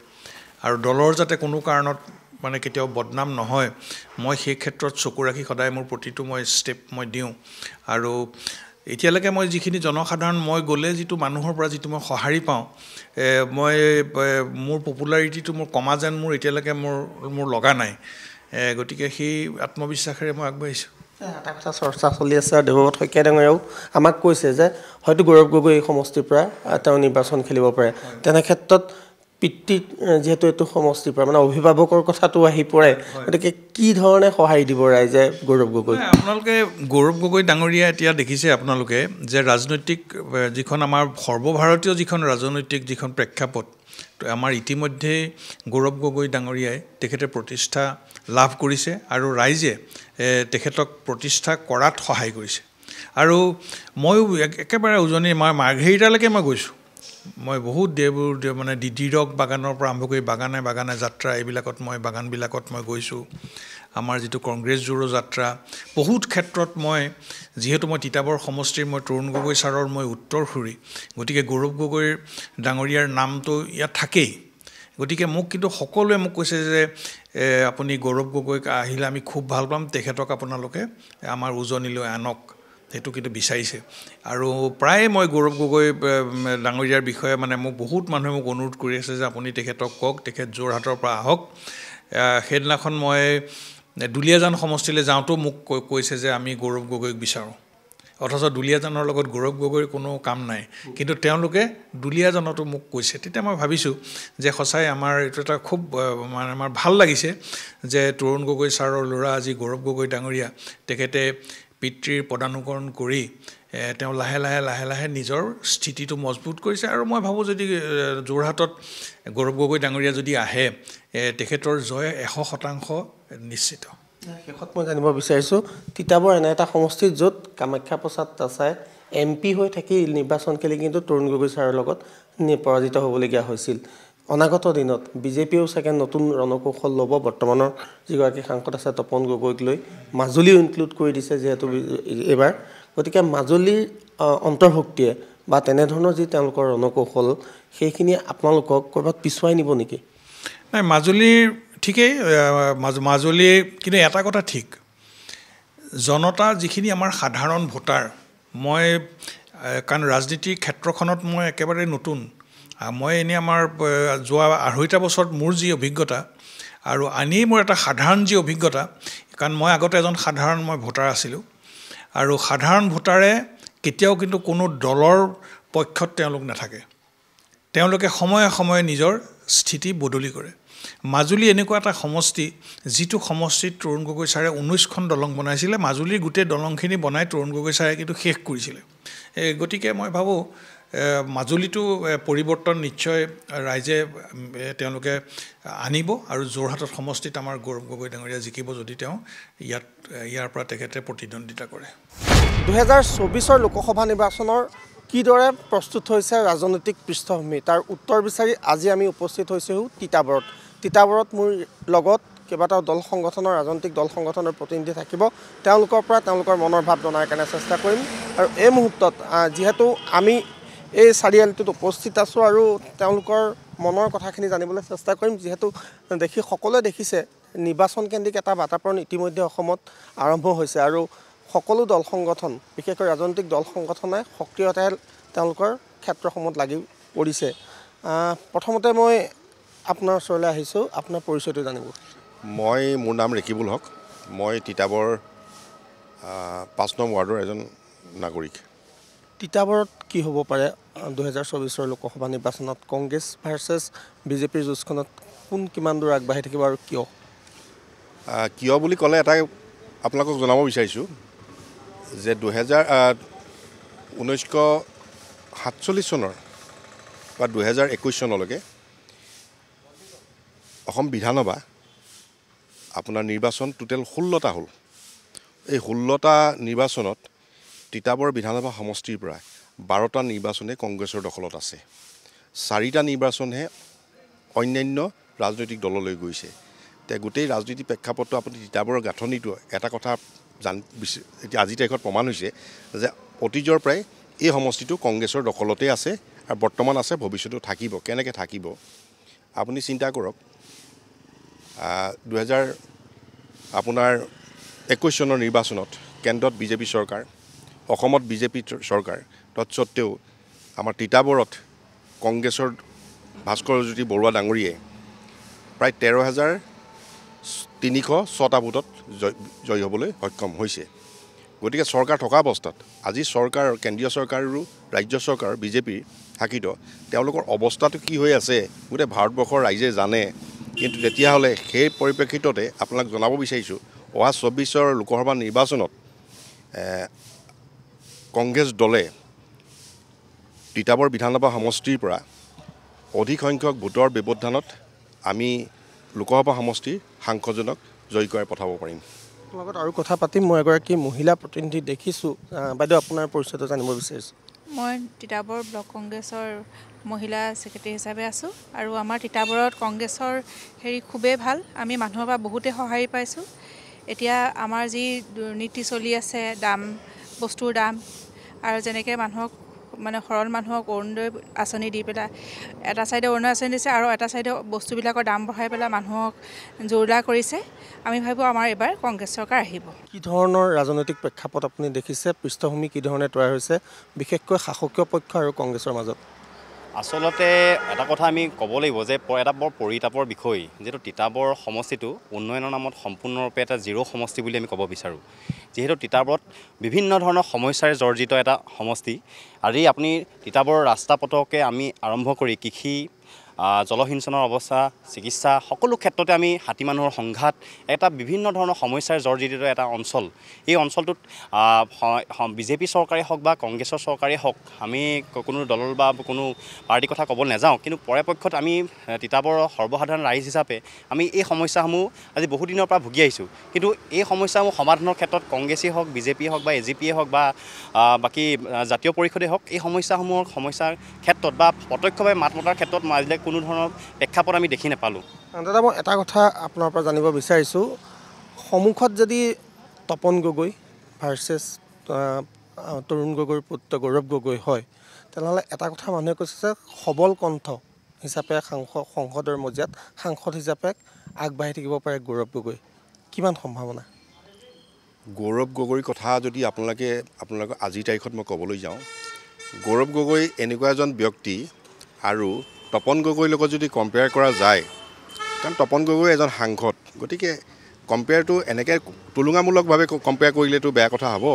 [SPEAKER 20] আৰু দলৰ যাতে কোনো কাৰণত মানে কেতিয়াও বদনাম নহয়, মই সেই ক্ষেত্ৰত চকু ৰাখি সদায় মোৰ প্ৰতিটো ষ্টেপ মই দিওঁ। আৰু এতিয়ালৈকে মই যিখিনি জনসাধাৰণ মই গ'লে যিটো মানুহৰ পৰা যিটো মই সঁহাৰি পাওঁ, মই মোৰ পপুলাৰিটিটো মোৰ কমা যেন মোৰ এতিয়ালৈকে মোৰ লগা নাই। গতিকে সেই আত্মবিশ্বাসেৰে মই আগবাঢ়িছোঁ।
[SPEAKER 4] এটা কথা চৰ্চা চলি আছে আৰু দেৱব্ৰত শইকীয়া ডাঙৰীয়াও আমাক কৈছে যে হয়তো গৌৰৱ গগৈ এই সমষ্টিৰ পৰা তেওঁ নিৰ্বাচন খেলিব পাৰে। তেনে ক্ষেত্ৰত পিতৃ যেহেতু এইটো সমষ্টিৰ পৰা মানে অভিভাৱকৰ কথাটো আহি পৰে গতিকে কি ধৰণে সহায় দিব ৰাইজে গৌৰৱ গগৈ
[SPEAKER 20] আপোনালোকে গৌৰৱ গগৈ ডাঙৰীয়া এতিয়া দেখিছে আপোনালোকে যে ৰাজনৈতিক যিখন আমাৰ সৰ্বভাৰতীয় যিখন ৰাজনৈতিক যিখন প্ৰেক্ষাপট আমাৰ ইতিমধ্যে গৌৰৱ গগৈ ডাঙৰীয়াই তেখেতে প্ৰতিষ্ঠা লাভ কৰিছে আৰু ৰাইজে তেখেতক প্ৰতিষ্ঠা কৰাত সহায় কৰিছে আৰু ময়ো একেবাৰে উজনি মাৰ্ঘেৰিটালৈকে মই গৈছোঁ মই বহুত দেৱৰ মানে ডিডিৰক বাগানৰ পৰা আৰম্ভ কৰি বাগানে যাত্ৰা এইবিলাকত মই বাগানবিলাকত মই গৈছোঁ আমাৰ যিটো কংগ্ৰেছ জোৰো যাত্ৰা বহুত ক্ষেত্ৰত মই যিহেতু মই তিতাবৰ সমষ্টিৰ মই তৰুণ গগৈ ছাৰৰ মই উত্তৰসূৰী গতিকে গৌৰৱ গগৈ ডাঙৰীয়াৰ নামটো ইয়াত থাকেই গতিকে মোক কিন্তু সকলোৱে মোক কৈছে যে আপুনি গৌৰৱ গগৈক আহিলে আমি খুব ভাল পাম তেখেতক আপোনালোকে আমাৰ উজনিলৈ আনক সেইটো কিন্তু বিচাৰিছে আৰু প্ৰায় মই গৌৰৱ গগৈ ডাঙৰীয়াৰ বিষয়ে মানে মোক বহুত মানুহে মোক অনুৰোধ কৰি আছে যে আপুনি তেখেতক কওক তেখেত যোৰহাটৰ পৰা আহক সেইদিনাখন মই দুলীয়াজান সমষ্টিলৈ যাওঁতেও মোক কৈছে যে আমি গৌৰৱ গগৈক বিচাৰোঁ অথচ দুলীয়াজানৰ লগত গৌৰৱ গগৈৰ কোনো কাম নাই কিন্তু তেওঁলোকে দুলীয়াজানতো মোক কৈছে তেতিয়া মই ভাবিছোঁ যে সঁচাই আমাৰ এইটো এটা খুব মানে আমাৰ ভাল লাগিছে যে তৰুণ গগৈ ছাৰৰ ল'ৰা আজি গৌৰৱ গগৈ ডাঙৰীয়া তেখেতে পিতৃৰ পদানুকৰণ কৰি তেওঁ লাহে লাহে নিজৰ স্থিতিটো মজবুত কৰিছে আৰু মই ভাবোঁ যদি যোৰহাটত গৌৰৱ গগৈ ডাঙৰীয়া যদি আহে তেখেতৰ জয় 100% নিশ্চিত
[SPEAKER 4] শেষত মই জানিব বিচাৰিছোঁ তিতাবৰ এনে এটা সমষ্টিত য'ত কামাখ্যা প্ৰসাদ তাছাই MP হৈ থাকি নিৰ্বাচন খেলি কিন্তু তৰুণ গগৈ ছাৰৰ লগত পৰাজিত হ'বলগীয়া হৈছিল অনাগত দিনত বিজেপিও চাগে নতুন ৰণকৌশল ল'ব বৰ্তমানৰ যিগৰাকী সাংসদ আছে তপন গগৈক লৈ মাজুলীও ইনক্লুড কৰি দিছে যিহেতু এইবাৰ গতিকে মাজুলীৰ অন্তৰ্ভুক্তিয়ে বা তেনেধৰণৰ যি তেওঁলোকৰ ৰণকৌশল সেইখিনি আপোনালোকক ক'ৰবাত পিছুৱাই নিব নেকি
[SPEAKER 20] নাই মাজুলীৰ ঠিকেই মাজুলী কিন্তু এটা কথা ঠিক জনতা যিখিনি আমাৰ সাধাৰণ ভোটাৰ মই কাৰণ ৰাজনীতিৰ ক্ষেত্ৰখনত মই একেবাৰে নতুন মই এনেই আমাৰ যোৱা 2.5 বছৰত মোৰ যি অভিজ্ঞতা আৰু আনি মোৰ এটা সাধাৰণ যি অভিজ্ঞতা কাৰণ মই আগতে এজন সাধাৰণ মই ভোটাৰ আছিলোঁ আৰু সাধাৰণ ভোটাৰে কেতিয়াও কিন্তু কোনো দলৰ পক্ষত তেওঁলোক নাথাকে তেওঁলোকে সময়ে সময়ে নিজৰ স্থিতি বদলি কৰে মাজুলী এনেকুৱা এটা সমষ্টি যিটো সমষ্টিত তৰুণ গগৈ ছাৰে 19খন দলং বনাইছিলে মাজুলীৰ গোটেই দলংখিনি বনাই তৰুণ গগৈ ছাৰে কিন্তু শেষ কৰিছিলে গতিকে মই ভাবোঁ মাজুলীটো পৰিৱৰ্তন নিশ্চয় ৰাইজে তেওঁলোকে আনিব আৰু যোৰহাটৰ সমষ্টিত আমাৰ গৌৰৱ গগৈ ডাঙৰীয়া জিকিব যদি তেওঁ ইয়াৰ পৰা তেখেতে প্ৰতিদ্বন্দ্বিতা কৰে
[SPEAKER 4] 2024 লোকসভা নিৰ্বাচনৰ কিদৰে প্ৰস্তুত হৈছে ৰাজনৈতিক পৃষ্ঠভূমি তাৰ উত্তৰ বিচাৰি আজি আমি উপস্থিত হৈছোঁ তিতাবৰত মোৰ লগত কেইবাটাও দল সংগঠনৰ ৰাজনৈতিক দল সংগঠনৰ প্ৰতিনিধি থাকিব তেওঁলোকৰ পৰা তেওঁলোকৰ মনৰ ভাৱ জনাৰ কাৰণে চেষ্টা কৰিম আৰু এই মুহূৰ্তত যিহেতু আমি এই চাৰিআলিটোত উপস্থিত আছোঁ আৰু তেওঁলোকৰ মনৰ কথাখিনি জানিবলৈ চেষ্টা কৰিম যিহেতু সকলোৱে দেখিছে নিৰ্বাচন কেন্দ্ৰিক এটা বাতাবৰণ ইতিমধ্যে অসমত আৰম্ভ হৈছে আৰু সকলো দল সংগঠন বিশেষকৈ ৰাজনৈতিক দল সংগঠনে সক্ৰিয়তাৰে তেওঁলোকৰ ক্ষেত্ৰসমূহত লাগি পৰিছে প্ৰথমতে মই আপোনাৰ ওচৰলৈ আহিছোঁ আপোনাৰ পৰিচয়টো জানিব
[SPEAKER 21] মোৰ নাম ৰেকিবুল হক মই তিতাবৰ 5 নং ৱাৰ্ডৰ এজন নাগৰিক
[SPEAKER 4] তিতাবৰত কি হ'ব পাৰে 2024 লোকসভা নিৰ্বাচনত কংগ্ৰেছ ভাৰ্চেছ বিজেপিৰ যুঁজখনত কোন কিমান দূৰ আগবাঢ়ি থাকিব আৰু কিয়
[SPEAKER 21] বুলি ক'লে এটাই আপোনালোকক জনাব বিচাৰিছোঁ যে 1947 চনৰ বা 2021 চনলৈকে অসম বিধানসভা আপোনাৰ নিৰ্বাচন টোটেল 16টা হ'ল এই 16টা নিৰ্বাচনত তিতাবৰ বিধানসভা সমষ্টিৰ পৰা 12টা নিৰ্বাচনে কংগ্ৰেছৰ দখলত আছে 4টা নিৰ্বাচনহে অন্যান্য ৰাজনৈতিক দললৈ গৈছে এতিয়া গোটেই ৰাজনীতি প্ৰেক্ষাপটটো আপুনি তিতাবৰৰ গাঁথনিটো এটা কথা এতিয়া আজি তাৰিখত প্ৰমাণ হৈছে যে অতীজৰ পৰাই এই সমষ্টিটো কংগ্ৰেছৰ দখলতে আছে আৰু বৰ্তমান আছে ভৱিষ্যতেও থাকিব কেনেকৈ থাকিব আপুনি চিন্তা কৰক 2021 চনৰ নিৰ্বাচনত কেন্দ্ৰত বিজেপি চৰকাৰ অসমত বিজেপি চৰকাৰ তৎসত্ত্বেও আমাৰ তিতাবৰত কংগ্ৰেছৰ ভাস্কৰজ্যোতি বৰুৱা ডাঙৰীয়ে প্ৰায় 13,306টা ভোটত জয়ী হ'বলৈ সক্ষম হৈছে গতিকে চৰকাৰ থকা অৱস্থাত আজি চৰকাৰ কেন্দ্ৰীয় চৰকাৰ আৰু ৰাজ্য চৰকাৰ বিজেপিৰ শাসিত তেওঁলোকৰ অৱস্থাটো কি হৈ আছে গোটেই ভাৰতবৰ্ষৰ ৰাইজে জানে কিন্তু তেতিয়াহ'লে সেই পৰিপ্ৰেক্ষিততে আপোনাক জনাব বিচাৰিছোঁ অহা 24ৰ লোকসভা নিৰ্বাচনত কংগ্ৰেছ দলে তিতাবৰ বিধানসভা সমষ্টিৰ পৰা অধিক সংখ্যক ভোটৰ ব্যৱধানত আমি লোকসভা সমষ্টিৰ সাংসদজনক জয়ী কৰাই পঠাব পাৰিম
[SPEAKER 4] লগত আৰু কথা পাতিম মই এগৰাকী মহিলা প্ৰতিনিধি দেখিছোঁ বাইদেউ আপোনাৰ পৰিচয়টো জানিব বিচাৰিছোঁ
[SPEAKER 2] মই তিতাবৰ ব্লক কংগ্ৰেছৰ মহিলা ছেক্ৰেটাৰী হিচাপে আছোঁ আৰু আমাৰ তিতাবৰত কংগ্ৰেছৰ খুবেই ভাল আমি মানুহৰ পৰা বহুতে সহায় পাইছোঁ এতিয়া আমাৰ যি দুৰ্নীতি চলি আছে দাম বস্তুৰ দাম আৰু যেনেকৈ মানুহক মানে সৰল মানুহক অৰুণোদয় আঁচনি দি পেলাই এটা চাইডে অৰুণোদয় আঁচনি দিছে আৰু এটা চাইডে বস্তুবিলাকৰ দাম বঢ়াই পেলাই মানুহক জোৰদাৰ কৰিছে আমি ভাবোঁ আমাৰ এবাৰ কংগ্ৰেছ চৰকাৰ আহিব
[SPEAKER 4] কি ধৰণৰ ৰাজনৈতিক প্ৰেক্ষাপট আপুনি দেখিছে পৃষ্ঠভূমি কি ধৰণে তৈয়াৰ হৈছে বিশেষকৈ শাসকীয় পক্ষ আৰু কংগ্ৰেছৰ মাজত
[SPEAKER 22] আচলতে এটা কথা আমি ক'ব লাগিব যে এটা বৰ পৰিতাপৰ বিষয় যিহেতু তিতাবৰ সমষ্টিটো উন্নয়নৰ নামত সম্পূৰ্ণৰূপে এটা জিৰ' সমষ্টি বুলি আমি ক'ব বিচাৰোঁ যিহেতু তিতাবৰত বিভিন্ন ধৰণৰ সমস্যাৰে জৰ্জিত এটা সমষ্টি আজি আপুনি তিতাবৰৰ ৰাস্তা পথকে আমি আৰম্ভ কৰি কৃষি জলসিঞ্চনৰ অৱস্থা চিকিৎসা সকলো ক্ষেত্ৰতে আমি হাতী মানুহৰ সংঘাত এটা বিভিন্ন ধৰণৰ সমস্যাৰ জৰ্জিত এটা অঞ্চল এই অঞ্চলটোত বিজেপি চৰকাৰে হওক বা কংগ্ৰেছৰ চৰকাৰে হওক আমি কোনো দলৰ বা কোনো পাৰ্টিৰ কথা ক'ব নাযাওঁ কিন্তু পৰাপক্ষত আমি তিতাবৰৰ সৰ্বসাধাৰণ ৰাইজ হিচাপে আমি এই সমস্যাসমূহ আজি বহু দিনৰ পৰা ভুগি আহিছোঁ কিন্তু এই সমস্যাসমূহ সমাধানৰ ক্ষেত্ৰত কংগ্ৰেছেই হওক বিজেপিয়ে হওক বা এজিপিয়ে হওক বা বাকী জাতীয় পৰিষদে হওক এই সমস্যাৰ ক্ষেত্ৰত বা প্ৰত্যক্ষভাৱে মাত মতাৰ ক্ষেত্ৰত আজিলৈকে কোনো ধৰণৰ প্ৰেক্ষাপট আমি দেখি নাপালোঁ
[SPEAKER 4] দাদা মই এটা কথা আপোনাৰ পৰা জানিব বিচাৰিছোঁ সন্মুখত যদি তপন গগৈ ভাৰ্চেছ তৰুণ গগৈৰ পুত্ৰ গৌৰৱ গগৈ হয় তেনেহ'লে এটা কথা মানুহে কৈছে যে সবল কণ্ঠ হিচাপে সংসদৰ মজিয়াত সাংসদ হিচাপে আগবাঢ়ি থাকিব পাৰে গৌৰৱ গগৈ কিমান সম্ভাৱনা
[SPEAKER 21] গৌৰৱ গগৈৰ কথা যদি আপোনালোকে আজিৰ তাৰিখত মই ক'বলৈ যাওঁ গৌৰৱ গগৈ এনেকুৱা এজন ব্যক্তি আৰু তপন গগৈৰ লগত যদি কম্পেয়াৰ কৰা যায় কাৰণ তপন গগৈ এজন সাংসদ গতিকে কম্পেয়াৰটো এনেকৈ তুলনামূলকভাৱে কম্পেয়াৰ কৰিলেতো বেয়া কথা হ'ব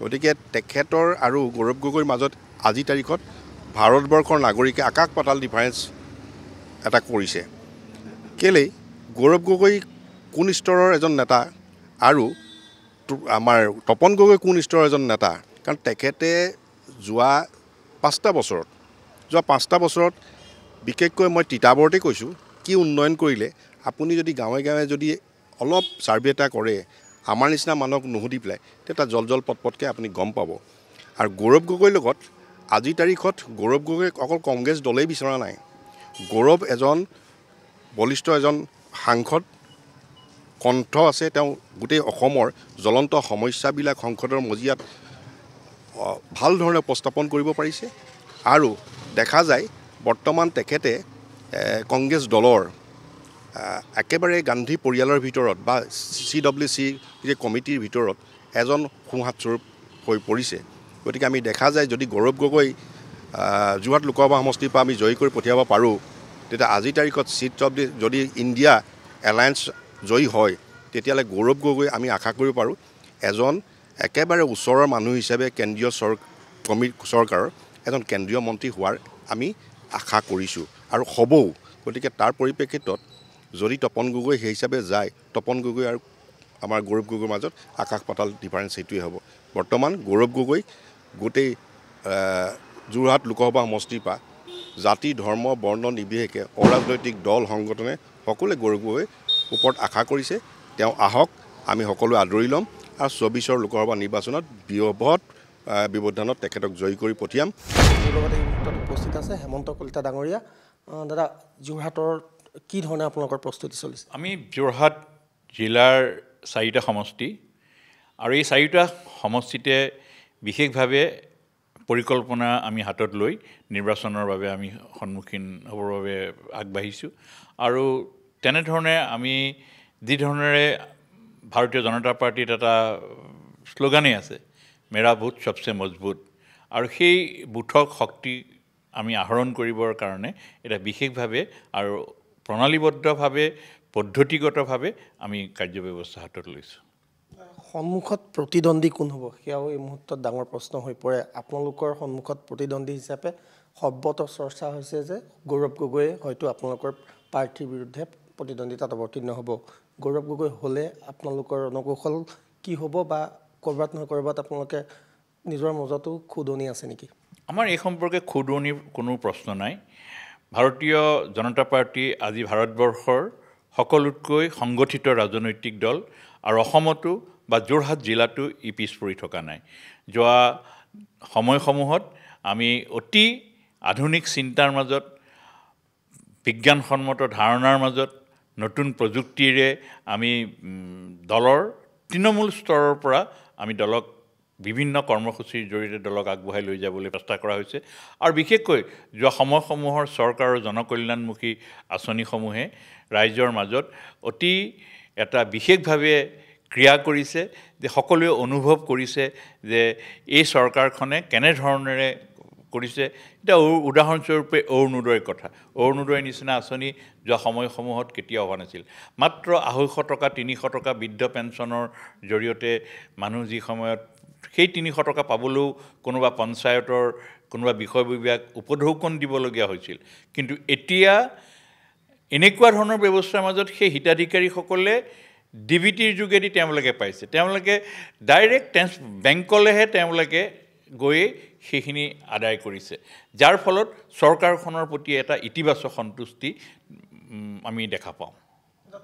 [SPEAKER 21] গতিকে তেখেতৰ আৰু গৌৰৱ গগৈৰ মাজত আজিৰ তাৰিখত ভাৰতবৰ্ষৰ নাগৰিকে আকাশ পাতাল ডিফাৰেঞ্চ এটা কৰিছে কেলেই গৌৰৱ গগৈ কোন স্তৰৰ এজন নেতা আৰু আমাৰ তপন গগৈ কোন স্তৰৰ এজন নেতা কাৰণ তেখেতে যোৱা 5টা বছৰত বিশেষকৈ মই তিতাবৰতে কৈছোঁ কি উন্নয়ন কৰিলে আপুনি যদি গাঁৱে গাঁৱে যদি অলপ ছাৰ্ভে এটা কৰে আমাৰ নিচিনা মানুহক নুসুধি পেলাই তেতিয়া জল পটপটকৈ আপুনি গম পাব আৰু গৌৰৱ গগৈৰ লগত আজিৰ তাৰিখত গৌৰৱ গগৈ অকল কংগ্ৰেছ দলেই বিচৰা নাই গৌৰৱ এজন বলিষ্ঠ এজন সাংসদ কণ্ঠ আছে তেওঁ গোটেই অসমৰ জ্বলন্ত সমস্যাবিলাক সংসদৰ মজিয়াত ভাল ধৰণে উপস্থাপন কৰিব পাৰিছে আৰু দেখা যায় বৰ্তমান তেখেতে কংগ্ৰেছ দলৰ একেবাৰে গান্ধী পৰিয়ালৰ ভিতৰত বা CWC যে কমিটিৰ ভিতৰত এজন সোঁহাতস্বৰূপ হৈ পৰিছে গতিকে আমি দেখা যায় যদি গৌৰৱ গগৈ যোৰহাট লোকসভা সমষ্টিৰ পৰা আমি জয়ী কৰি পঠিয়াব পাৰোঁ তেতিয়া আজিৰ তাৰিখত যদি ইণ্ডিয়া এলায়েন্স জয়ী হয় তেতিয়াহ'লে গৌৰৱ গগৈ আমি আশা কৰিব পাৰোঁ এজন একেবাৰে ওচৰৰ মানুহ হিচাপে কেন্দ্ৰীয় চৰকাৰৰ এজন কেন্দ্ৰীয় মন্ত্ৰী হোৱাৰ আমি আশা কৰিছোঁ আৰু হ'বও গতিকে তাৰ পৰিপ্ৰেক্ষিতত যদি তপন গগৈ সেই হিচাপে যায় তপন গগৈ আৰু আমাৰ গৌৰৱ গগৈৰ মাজত আকাশ পাতাল ডিফাৰেঞ্চ সেইটোৱে হ'ব বৰ্তমান গৌৰৱ গগৈ গোটেই যোৰহাট লোকসভা সমষ্টিৰ পৰা জাতি ধৰ্ম বৰ্ণ নিৰ্বিশেষে অৰাজনৈতিক দল সংগঠনে সকলোৱে গৌৰৱ গগৈৰ ওপৰত আশা কৰিছে তেওঁ আহক আমি সকলোৱে আদৰি ল'ম আৰু 24ৰ লোকসভা নিৰ্বাচনত বৃহৎ ব্যৱধানত তেখেতক জয়ী কৰি পঠিয়াম
[SPEAKER 4] উপস্থিত আছে হেমন্ত কলিতা ডাঙৰীয়া দাদা যোৰহাটৰ কি ধৰণে আপোনালোকৰ প্ৰস্তুতি চলিছে
[SPEAKER 23] আমি যোৰহাট জিলাৰ 4টা সমষ্টি আৰু এই 4টা সমষ্টিতে বিশেষভাৱে পৰিকল্পনা আমি হাতত লৈ নিৰ্বাচনৰ বাবে আমি সন্মুখীন হ'বৰ বাবে আগবাঢ়িছোঁ আৰু তেনেধৰণে আমি যি ধৰণেৰে ভাৰতীয় জনতা পাৰ্টিত এটা শ্লোগানেই আছে মেৰা বুথ সবচে মজবুত আৰু সেই বুথক শক্তি আমি আহৰণ কৰিবৰ কাৰণে এটা বিশেষভাৱে আৰু প্ৰণালীবদ্ধভাৱে পদ্ধতিগতভাৱে আমি কাৰ্যব্যৱস্থা হাতত লৈছোঁ
[SPEAKER 4] সন্মুখত প্ৰতিদ্বন্দ্বী কোন হ'ব সেয়াও এই মুহূৰ্তত ডাঙৰ প্ৰশ্ন হৈ পৰে আপোনালোকৰ সন্মুখত প্ৰতিদ্বন্দ্বী হিচাপে সৰ্বত্ৰ চৰ্চা হৈছে যে গৌৰৱ গগৈয়ে হয়তো আপোনালোকৰ প্ৰাৰ্থীৰ বিৰুদ্ধে প্ৰতিদ্বন্দ্বিতাত অৱতীৰ্ণ হ'ব গৌৰৱ গগৈ হ'লে আপোনালোকৰ ৰণকৌশল কি হ'ব বা ক'ৰবাত নহয় ক'ৰবাত আপোনালোকে নিজৰ মাজতো খুদনি আছে নেকি
[SPEAKER 23] আমাৰ এই সম্পৰ্কে খুদনিৰ কোনো প্ৰশ্ন নাই ভাৰতীয় জনতা পাৰ্টি আজি ভাৰতবৰ্ষৰ সকলোতকৈ সংগঠিত ৰাজনৈতিক দল আৰু অসমতো বা যোৰহাট জিলাতো ই পিছ পৰি থকা নাই যোৱা সময়সমূহত আমি অতি আধুনিক চিন্তাৰ মাজত বিজ্ঞানসন্মত ধাৰণাৰ মাজত নতুন প্ৰযুক্তিৰে আমি দলৰ তৃণমূল স্তৰৰ পৰা আমি দলক বিভিন্ন কৰ্মসূচীৰ জৰিয়তে দলক আগবঢ়াই লৈ যাবলৈ চেষ্টা কৰা হৈছে আৰু বিশেষকৈ যোৱা সময়সমূহৰ চৰকাৰৰ জনকল্যাণমুখী আঁচনিসমূহে ৰাইজৰ মাজত অতি এটা বিশেষভাৱে ক্ৰিয়া কৰিছে যে সকলোৱে অনুভৱ কৰিছে যে এই চৰকাৰখনে কেনেধৰণেৰে কৰিছে এটা উদাহৰণস্বৰূপে অৰুণোদয়ৰ কথা অৰুণোদয়ৰ নিচিনা আঁচনি যোৱা সময়সমূহত কেতিয়াও হোৱা নাছিল মাত্ৰ 250 টকা 300 টকা বৃদ্ধ পেঞ্চনৰ জৰিয়তে মানুহ যি সময়ত সেই 300 টকা পাবলৈও কোনোবা পঞ্চায়তৰ কোনোবা বিষয় বিভাগ উপঢৌকন দিবলগীয়া হৈছিল কিন্তু এতিয়া এনেকুৱা ধৰণৰ ব্যৱস্থাৰ মাজত সেই হিতাধিকাৰীসকলে ডিবিটিৰ যোগেদি তেওঁলোকে পাইছে তেওঁলোকে ডাইৰেক্ট বেংকলৈহে তেওঁলোকে গৈ সেইখিনি আদায় কৰিছে যাৰ ফলত চৰকাৰখনৰ প্ৰতি এটা ইতিবাচক সন্তুষ্টি আমি দেখা পাওঁ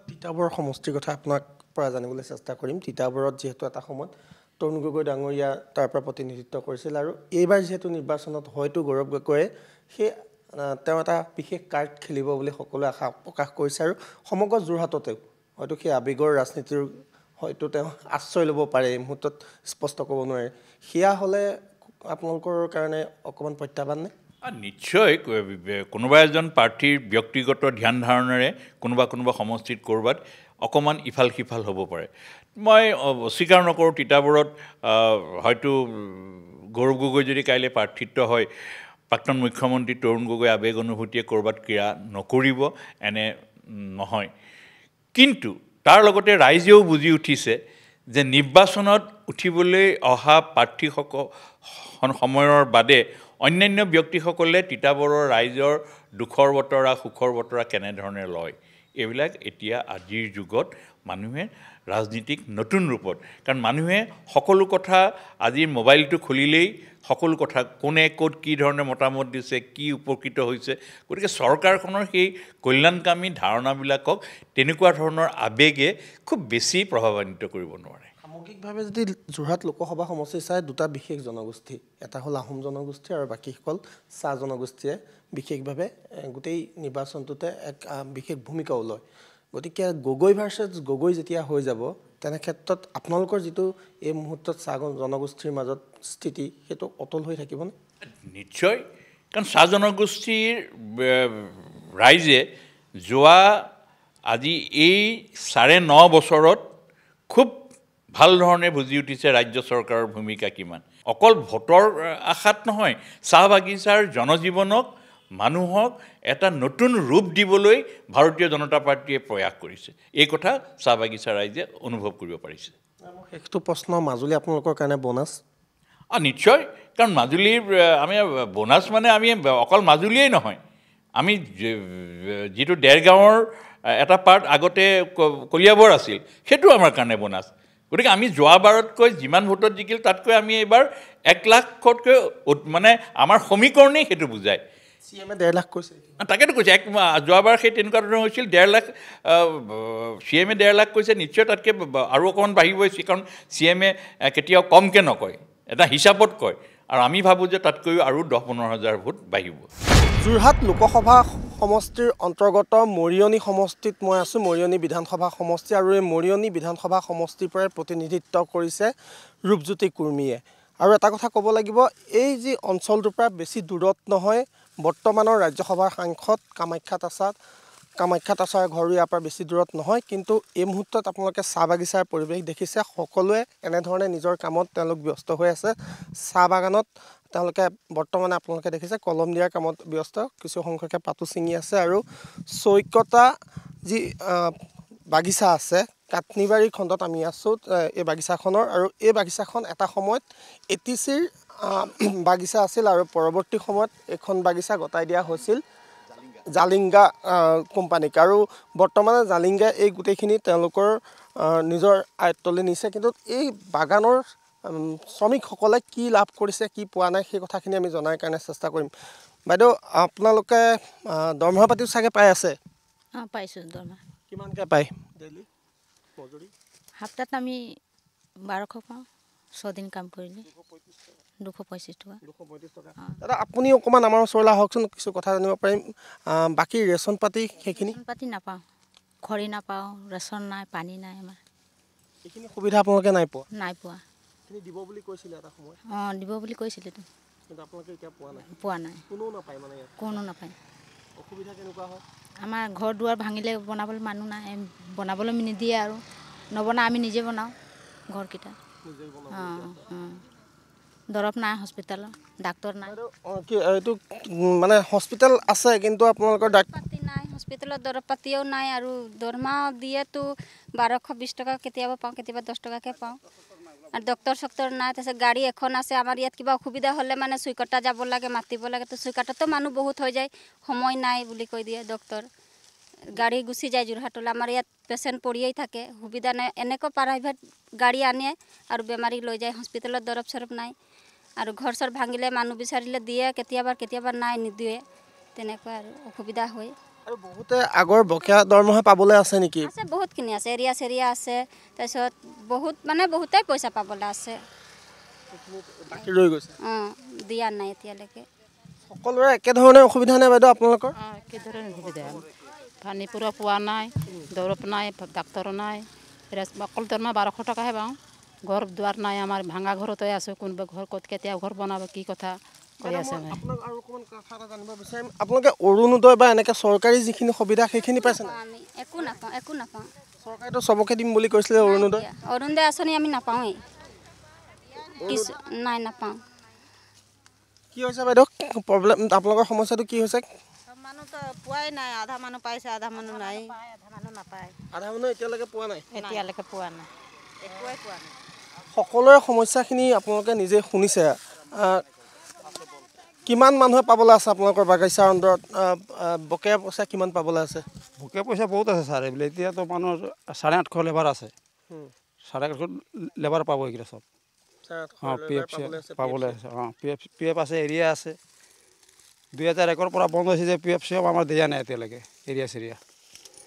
[SPEAKER 4] তিতাবৰ সমষ্টিৰ কথা আপোনাক পৰা জানিবলৈ চেষ্টা কৰিম তিতাবৰত যিহেতু এটা সময়ত তৰুণ গগৈ ডাঙৰীয়া তাৰ পৰা প্ৰতিনিধিত্ব কৰিছিল আৰু এইবাৰ যিহেতু নিৰ্বাচনত হয়তো গৌৰৱ গগৈয়ে সেই তেওঁ এটা বিশেষ কাৰ্ড খেলিব বুলি সকলোৱে আশা প্ৰকাশ কৰিছে আৰু সমগ্ৰ যোৰহাটতেও হয়তো সেই আবেগৰ ৰাজনীতিৰ হয়তো তেওঁ আশ্ৰয় ল'ব পাৰে এই মুহূৰ্তত স্পষ্ট ক'ব নোৱাৰে সেয়া হ'লে আপোনালোকৰ কাৰণে অকণমান প্ৰত্যাহ্বান নে
[SPEAKER 23] নিশ্চয় কোনোবা এজন প্ৰাৰ্থীৰ ব্যক্তিগত ধ্যান ধাৰণেৰে কোনোবা সমষ্টিত ক'ৰবাত অকণমান ইফাল সিফাল হ'ব পাৰে মই অস্বীকাৰ নকৰোঁ তিতাবৰত হয়তো গৌৰৱ গগৈ যদি কাইলৈ প্ৰাৰ্থিত্ব হয় প্ৰাক্তন মুখ্যমন্ত্ৰী তৰুণ গগৈ আবেগ অনুভূতিয়ে ক'ৰবাত ক্ৰিয়া নকৰিব এনে নহয় কিন্তু তাৰ লগতে ৰাইজেও বুজি উঠিছে যে নিৰ্বাচনত উঠিবলৈ অহা প্ৰাৰ্থীসকল সময়ৰ বাদে অন্যান্য ব্যক্তিসকলে তিতাবৰৰ ৰাইজৰ দুখৰ বতৰা সুখৰ বতৰা কেনেধৰণে লয় এইবিলাক এতিয়া আজিৰ যুগত মানুহে ৰাজনীতিক নতুন ৰূপত কাৰণ মানুহে সকলো কথা আজিৰ মোবাইলটো খুলিলেই সকলো কথা কোনে ক'ত কি ধৰণে মতামত দিছে কি উপকৃত হৈছে গতিকে চৰকাৰখনৰ সেই কল্যাণকামী ধাৰণাবিলাকক তেনেকুৱা ধৰণৰ আবেগে খুব বেছি প্ৰভাৱান্বিত কৰিব নোৱাৰে
[SPEAKER 4] সামগ্ৰিকভাৱে যদি যোৰহাট লোকসভা সমষ্টি চাই দুটা বিশেষ জনগোষ্ঠী এটা হ'ল আহোম জনগোষ্ঠী আৰু বাকীসকল চাহ জনগোষ্ঠীয়ে বিশেষভাৱে গোটেই নিৰ্বাচনটোতে এক বিশেষ ভূমিকাও লয় গতিকে গগৈ ভাৰ্চেছ গগৈ যেতিয়া হৈ যাব তেনে ক্ষেত্ৰত আপোনালোকৰ যিটো এই মুহূৰ্তত চাহ জনগোষ্ঠীৰ মাজত স্থিতি সেইটো অটল হৈ থাকিবনে
[SPEAKER 23] নিশ্চয় কাৰণ চাহ জনগোষ্ঠীৰ ৰাইজে যোৱা আজি এই 9.5 বছৰত খুব ভাল ধৰণে বুজি উঠিছে ৰাজ্য চৰকাৰৰ ভূমিকা কিমান অকল ভোটৰ আশাত নহয় চাহ বাগিচাৰ জনজীৱনক মানুহক এটা নতুন ৰূপ দিবলৈ ভাৰতীয় জনতা পাৰ্টিয়ে প্ৰয়াস কৰিছে এই কথা চাহ বাগিচা ৰাইজে অনুভৱ কৰিব পাৰিছে
[SPEAKER 4] সেইটো প্ৰশ্ন মাজুলী আপোনালোকৰ কাৰণে বোনাছ
[SPEAKER 23] নিশ্চয় কাৰণ মাজুলীৰ আমি বোনাছ মানে আমি অকল মাজুলীয়েই নহয় আমি যিটো দেৰগাঁৱৰ এটা পাৰ্ট আগতে কলিয়াবৰ আছিল সেইটো আমাৰ কাৰণে বোনাছ গতিকে আমি যোৱাবাৰতকৈ যিমান ভোটত জিকিল তাতকৈ আমি এইবাৰ 1 লাখতকৈ মানে আমাৰ সমীকৰণেই সেইটো বুজায়
[SPEAKER 4] CM 1.5 লাখ কৈছে
[SPEAKER 23] তাকেতো কৈছে যোৱাবাৰ সেই তেনেকুৱা ধৰণৰ হৈছিল 1.5 লাখ CM 1.5 লাখ কৈছে নিশ্চয় তাতকৈ আৰু অকণমান বাঢ়িবই কাৰণ CM কেতিয়াও কমকৈ নকয় এটা হিচাপত কয় আৰু আমি ভাবোঁ যে তাতকৈও আৰু 10-15 হাজাৰ ভোট বাঢ়িব
[SPEAKER 4] যোৰহাট লোকসভা সমষ্টিৰ অন্তৰ্গত মৰিয়নি সমষ্টিত মই আছোঁ মৰিয়নি বিধানসভা সমষ্টি আৰু এই মৰিয়নি বিধানসভা সমষ্টিৰ পৰাই প্ৰতিনিধিত্ব কৰিছে ৰূপজ্যোতি কুৰ্মীয়ে আৰু এটা কথা ক'ব লাগিব এই যি অঞ্চলটোৰ পৰা বেছি দূৰত নহয় বৰ্তমানৰ ৰাজ্যসভাৰ সাংসদ কামাখ্যা তাছাৰ ঘৰ ইয়াৰ পৰা বেছি দূৰত নহয় কিন্তু এই মুহূৰ্তত আপোনালোকে চাহ বাগিচাৰ পৰিৱেশ দেখিছে সকলোৱে এনেধৰণে নিজৰ কামত তেওঁলোক ব্যস্ত হৈ আছে চাহ বাগানত তেওঁলোকে বৰ্তমানে আপোনালোকে দেখিছে কলম দিয়াৰ কামত ব্যস্ত কিছু সংখ্যকে পাতো ছিঙি আছে আৰু চৈকতা যি বাগিচা আছে কাটনিবাৰী খণ্ডত আমি আছোঁ এই বাগিচাখনৰ আৰু এই বাগিচাখন এটা সময়ত ATCৰ বাগিচা আছিল আৰু পৰৱৰ্তী সময়ত এখন বাগিচা গতাই দিয়া হৈছিল জালিংগা কোম্পানীক আৰু বৰ্তমানে জালিংগা এই গোটেইখিনি তেওঁলোকৰ নিজৰ আয়ত্তলৈ নিছে কিন্তু এই বাগানৰ শ্ৰমিকসকলে কি লাভ কৰিছে কি পোৱা নাই সেই কথাখিনি আমি জনাৰ কাৰণে চেষ্টা কৰিম বাইদেউ আপোনালোকে দৰমহা পাতিও চাগে পাই আছে
[SPEAKER 3] পাইছোঁ দৰমহা
[SPEAKER 4] কিমানকৈ পায় ডেইলি মজুৰি
[SPEAKER 3] সপ্তাহত আমি 1200 পাওঁ 6 দিন কাম কৰিলে 235 টকা
[SPEAKER 4] দাদা আপুনি অকণমান আমাৰ ওচৰলৈ আহকচোন কিছু কথা জানিব পাৰিম বাকী ৰেচন পাতি সেইখিনি
[SPEAKER 3] পাতি নাপাওঁ খৰি নাপাওঁ ৰেচন নাই পানী নাই আমাৰ
[SPEAKER 4] এইখিনি সুবিধা আপোনালোকে নাই পোৱা এইখিনি দিব বুলি কৈছিলে এটা সময়
[SPEAKER 3] দিব বুলি কৈছিলে তো
[SPEAKER 4] কিন্তু আপোনালোকে এতিয়া
[SPEAKER 3] পোৱা নাই
[SPEAKER 4] কোনো নাপায় মানে
[SPEAKER 3] কোনো নাপায়
[SPEAKER 4] অসুবিধা কেনেকুৱা হয়
[SPEAKER 3] আমাৰ ঘৰ দুৱাৰ ভাঙিলে বনাবলৈ মানুহ নাই বনাবলৈ নিদিয়ে আৰু নবনা আমি নিজে বনাওঁ ঘৰকেইটা দৰৱ নাই হস্পিটেলত ডাক্তৰ নাই
[SPEAKER 4] এইটো মানে হস্পিটেল আছে কিন্তু আপোনালোকৰ
[SPEAKER 3] পাতি নাই হস্পিটেলত দৰৱ পাতিও নাই আৰু দৰমহা দিয়েতো 1220 টকা কেতিয়াবা পাওঁ কেতিয়াবা 10 টকাকৈ পাওঁ আৰু ডক্টৰ নাই তাৰপিছত গাড়ী এখন আছে আমাৰ ইয়াত কিবা অসুবিধা হ'লে মানে চুইকটা যাব লাগে মাতিব লাগে তো চুইকটাতো মানুহ বহুত হৈ যায় সময় নাই বুলি কৈ দিয়ে ডক্টৰ গাড়ী গুচি যায় যোৰহাটলৈ আমাৰ ইয়াত পেচেণ্ট পৰিয়েই থাকে সুবিধা নাই এনেকৈ প্ৰাইভেট গাড়ী আনে আৰু বেমাৰীক লৈ যায় হস্পিটেলত দৰৱ চৰৱ নাই আৰু ঘৰ চৰ ভাঙিলে মানুহ বিচাৰিলে দিয়ে কেতিয়াবা নাই নিদিয়ে তেনেকুৱা আৰু অসুবিধা হয়
[SPEAKER 4] আৰু বহুতে আগৰ বকেয়া দৰমহা পাবলৈ আছে নেকি
[SPEAKER 3] আছে বহুতখিনি আছে এৰিয়া আছে তাৰপিছত বহুতেই পইচা পাবলৈ আছে
[SPEAKER 4] বাকী ৰৈ গৈছে
[SPEAKER 3] দিয়া নাই এতিয়ালৈকে
[SPEAKER 4] সকলোৰে একেধৰণে অসুবিধা নাই বাইদেউ আপোনালোকৰ
[SPEAKER 5] একেধৰণে অসুবিধা পানী পূৰা পোৱা নাই দৰৱ নাই ডাক্তৰ নাই অকল দৰমহা 1200 টকাহে পাওঁ ঘৰ দুৱাৰ নাই আমাৰ ভাঙা ঘৰতে আছোঁ কোনোবা ঘৰ ক'ত কেতিয়া ঘৰ বনাব কি কথা কৈ আছে
[SPEAKER 4] আপোনাক আৰু অকণমান কথা এটা জানিব বিচাৰিম আপোনালোকে অৰুণোদয় বা এনেকৈ চৰকাৰী যিখিনি সুবিধা সেইখিনি পাইছে
[SPEAKER 3] আমি একো নাপাওঁ
[SPEAKER 4] চৰকাৰেতো চবকে দিম বুলি কৈছিলে
[SPEAKER 3] অৰুণোদয় আঁচনি আমি নাপাওঁৱেই নাই নাপাওঁ
[SPEAKER 4] কি হৈছে বাইদেউ প্ৰব্লেম আপোনালোকৰ সমস্যাটো কি হৈছে
[SPEAKER 5] মানুহতো পোৱাই নাই আধা মানুহ পাইছে আধা মানুহ নাই
[SPEAKER 4] আধা মানুহ এতিয়ালৈকে পোৱা নাই
[SPEAKER 5] একোৱে পোৱা নাই
[SPEAKER 4] সকলোৰে সমস্যাখিনি আপোনালোকে নিজে শুনিছে কিমান মানুহে পাবলৈ আছে আপোনালোকৰ বাগিচাৰ অন্তৰত বকেয়া পইচা কিমান পাবলৈ আছে
[SPEAKER 6] বকেয়া পইচা বহুত আছে ছাৰ এইবিলাক এতিয়াতো মানুহৰ 850 লেবাৰ আছে 850 লেবাৰ পাব এইকেইটা চব PF পাবলৈ আছে PF আছে এৰিয়া আছে 2001 পৰা বন্ধ হৈছে যে PF চব আমাৰ দিয়া নাই এতিয়ালৈকে এৰিয়া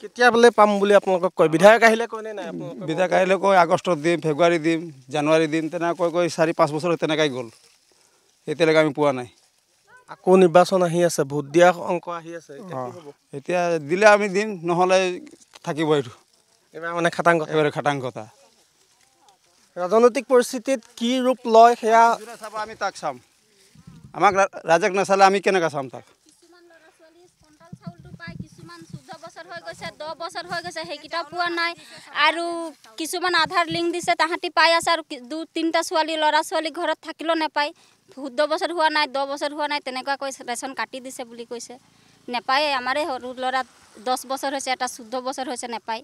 [SPEAKER 4] কেতিয়া বোলে পাম বুলি আপোনালোকক কয় বিধায়ক আহিলে কয়নে নাই
[SPEAKER 6] বিধায়ক আহিলে কয় আগষ্টত দিম ফেব্ৰুৱাৰী দিম জানুৱাৰী দিম তেনেকৈ কৈ 4-5 বছৰ তেনেকৈ গ'ল এতিয়ালৈকে আমি পোৱা নাই
[SPEAKER 4] আকৌ নিৰ্বাচন আহি আছে ভোট দিয়া অংক আহি আছে
[SPEAKER 6] এতিয়া দিলে আমি দিম নহ'লে থাকিব এইটো
[SPEAKER 4] এবাৰ মানে খাটাংকতা ৰাজনৈতিক পৰিস্থিতিত কি ৰূপ লয় সেয়া
[SPEAKER 6] আমি তাক চাম আমাক ৰাজক নাচালে আমি কেনেকৈ চাম তাক
[SPEAKER 3] কিছুমান 14 বছৰ হৈ গৈছে 10 বছৰ হৈ গৈছে সেইকেইটাও পোৱা নাই আৰু কিছুমান আধাৰ লিংক দিছে তাহাঁতি পাই আছে আৰু 2-3টা ল'ৰা ছোৱালী ঘৰত থাকিলেও নাপায় 14 বছৰ হোৱা নাই 10 বছৰ হোৱা নাই তেনেকুৱা কৈ ৰেচন কাটি দিছে বুলি কৈছে নাপায় আমাৰে সৰু ল'ৰা 10 বছৰ হৈছে এটা 14 বছৰ হৈছে নাপায়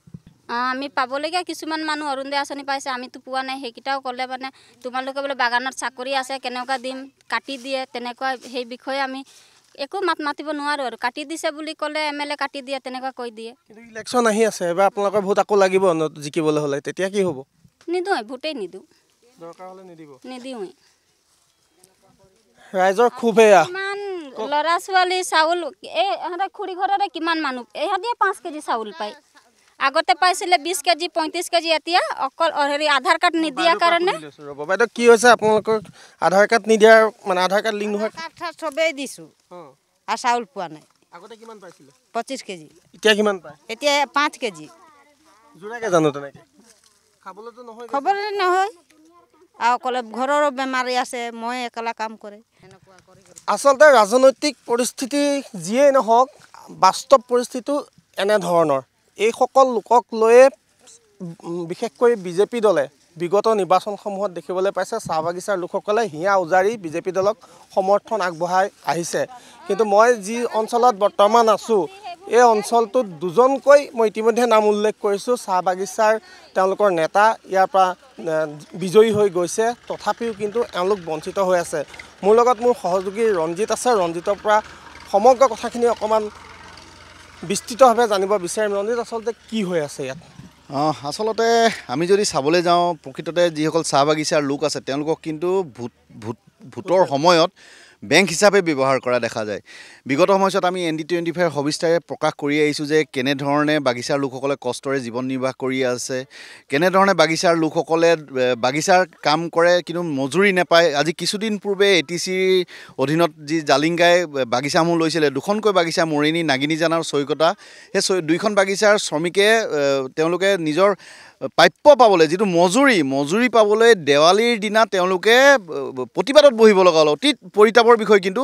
[SPEAKER 3] আমি পাবলগীয়া কিছুমান মানুহ অৰুণোদয় আঁচনি পাইছে আমিতো পোৱা নাই সেইকেইটাও ক'লে মানে তোমালোকে বোলে বাগানত চাকৰি আছে কেনেকুৱা দিম কাটি দিয়ে তেনেকুৱা সেই বিষয়ে আমি একো মাতিব নোৱাৰো আৰু কাটি দিছে বুলি ক'লে MLA কাটি দিয়ে তেনেকুৱা কৈ দিয়ে
[SPEAKER 4] কিন্তু ইলেকশ্যন আহি আছে এবাৰ আপোনালোকৰ ভোট আকৌ লাগিব জিকিবলৈ হ'লে তেতিয়া কি হ'ব
[SPEAKER 3] নিদিওঁ ভোটেই নিদিওঁ
[SPEAKER 4] দৰকাৰ হ'লে
[SPEAKER 3] নিদিওঁ
[SPEAKER 4] ৰাইজৰ খুব এয়া
[SPEAKER 3] কিমান ল'ৰা ছোৱালী চাউল এই ইহঁতে খুৰী ঘৰৰে কিমান মানুহ ইহঁতে 5 কেজি চাউল পায় আগতে পাইছিলে 20 কেজি 35 কেজি এতিয়া অকল আধাৰ কাৰ্ড নিদিয়াৰ কাৰণে
[SPEAKER 4] বাইদেউ কি হৈছে আপোনালোকৰ আধাৰ কাৰ্ড নিদিয়াৰ মানে আধাৰ কাৰ্ড লিংক নহয়
[SPEAKER 5] চবেই দিছোঁ আৰু চাউল পোৱা নাই
[SPEAKER 4] আগতে কিমান পাইছিলে
[SPEAKER 5] 25 কেজি
[SPEAKER 4] এতিয়া কিমান পায়
[SPEAKER 5] এতিয়া 5 কেজি
[SPEAKER 4] জোৰাকে জানো তেনেকৈ খাবলৈতো নহয়
[SPEAKER 5] খাবলৈ নহয় আৰু অকলে ঘৰৰো বেমাৰী আছে মই একেলা কাম কৰে
[SPEAKER 4] আচলতে ৰাজনৈতিক পৰিস্থিতি যিয়েই নহওক বাস্তৱ পৰিস্থিতিটো এনেধৰণৰ এইসকল লোকক লৈয়ে বিশেষকৈ বিজেপি দলে বিগত নিৰ্বাচনসমূহত দেখিবলৈ পাইছে চাহ বাগিচাৰ লোকসকলে হিয়া উজাৰি বিজেপি দলক সমৰ্থন আগবঢ়াই আহিছে কিন্তু মই যি অঞ্চলত বৰ্তমান আছোঁ এই অঞ্চলটোত দুজনকৈ মই ইতিমধ্যে নাম উল্লেখ কৰিছোঁ চাহ বাগিচাৰ তেওঁলোকৰ নেতা ইয়াৰ পৰা বিজয়ী হৈ গৈছে তথাপিও কিন্তু এওঁলোক বঞ্চিত হৈ আছে মোৰ লগত মোৰ সহযোগী ৰঞ্জিত আছে ৰঞ্জিতৰ পৰা সমগ্ৰ কথাখিনি অকণমান বিস্তৃতভাৱে জানিব বিচাৰিম ৰঞ্জিত আচলতে কি হৈ আছে ইয়াত
[SPEAKER 7] আচলতে আমি যদি চাবলৈ যাওঁ প্ৰকৃততে যিসকল চাহ বাগিচাৰ লোক আছে তেওঁলোকক কিন্তু ভোটৰ সময়ত বেংক হিচাপে ব্যৱহাৰ কৰা দেখা যায় বিগত সময়ত আমি ND25 সবিস্তাৰে প্ৰকাশ কৰি আহিছোঁ যে কেনেধৰণে বাগিচাৰ লোকসকলে কষ্টৰে জীৱন নিৰ্বাহ কৰি আছে কেনেধৰণে বাগিচাৰ লোকসকলে বাগিচাৰ কাম কৰে কিন্তু মজুৰি নাপায় আজি কিছুদিন পূৰ্বে ATCৰ অধীনত যি জালিংগাই বাগিচাসমূহ লৈছিলে দুখনকৈ বাগিচা মৰিনী নাগিনীজানৰ চৈকতা সেই দুইখন বাগিচাৰ শ্ৰমিকে তেওঁলোকে নিজৰ প্ৰাপ্য পাবলৈ যিটো মজুৰি পাবলৈ দেৱালীৰ দিনা তেওঁলোকে প্ৰতিবাদত বহিব লগা হ'ল অতি পৰিতাপৰ বিষয় কিন্তু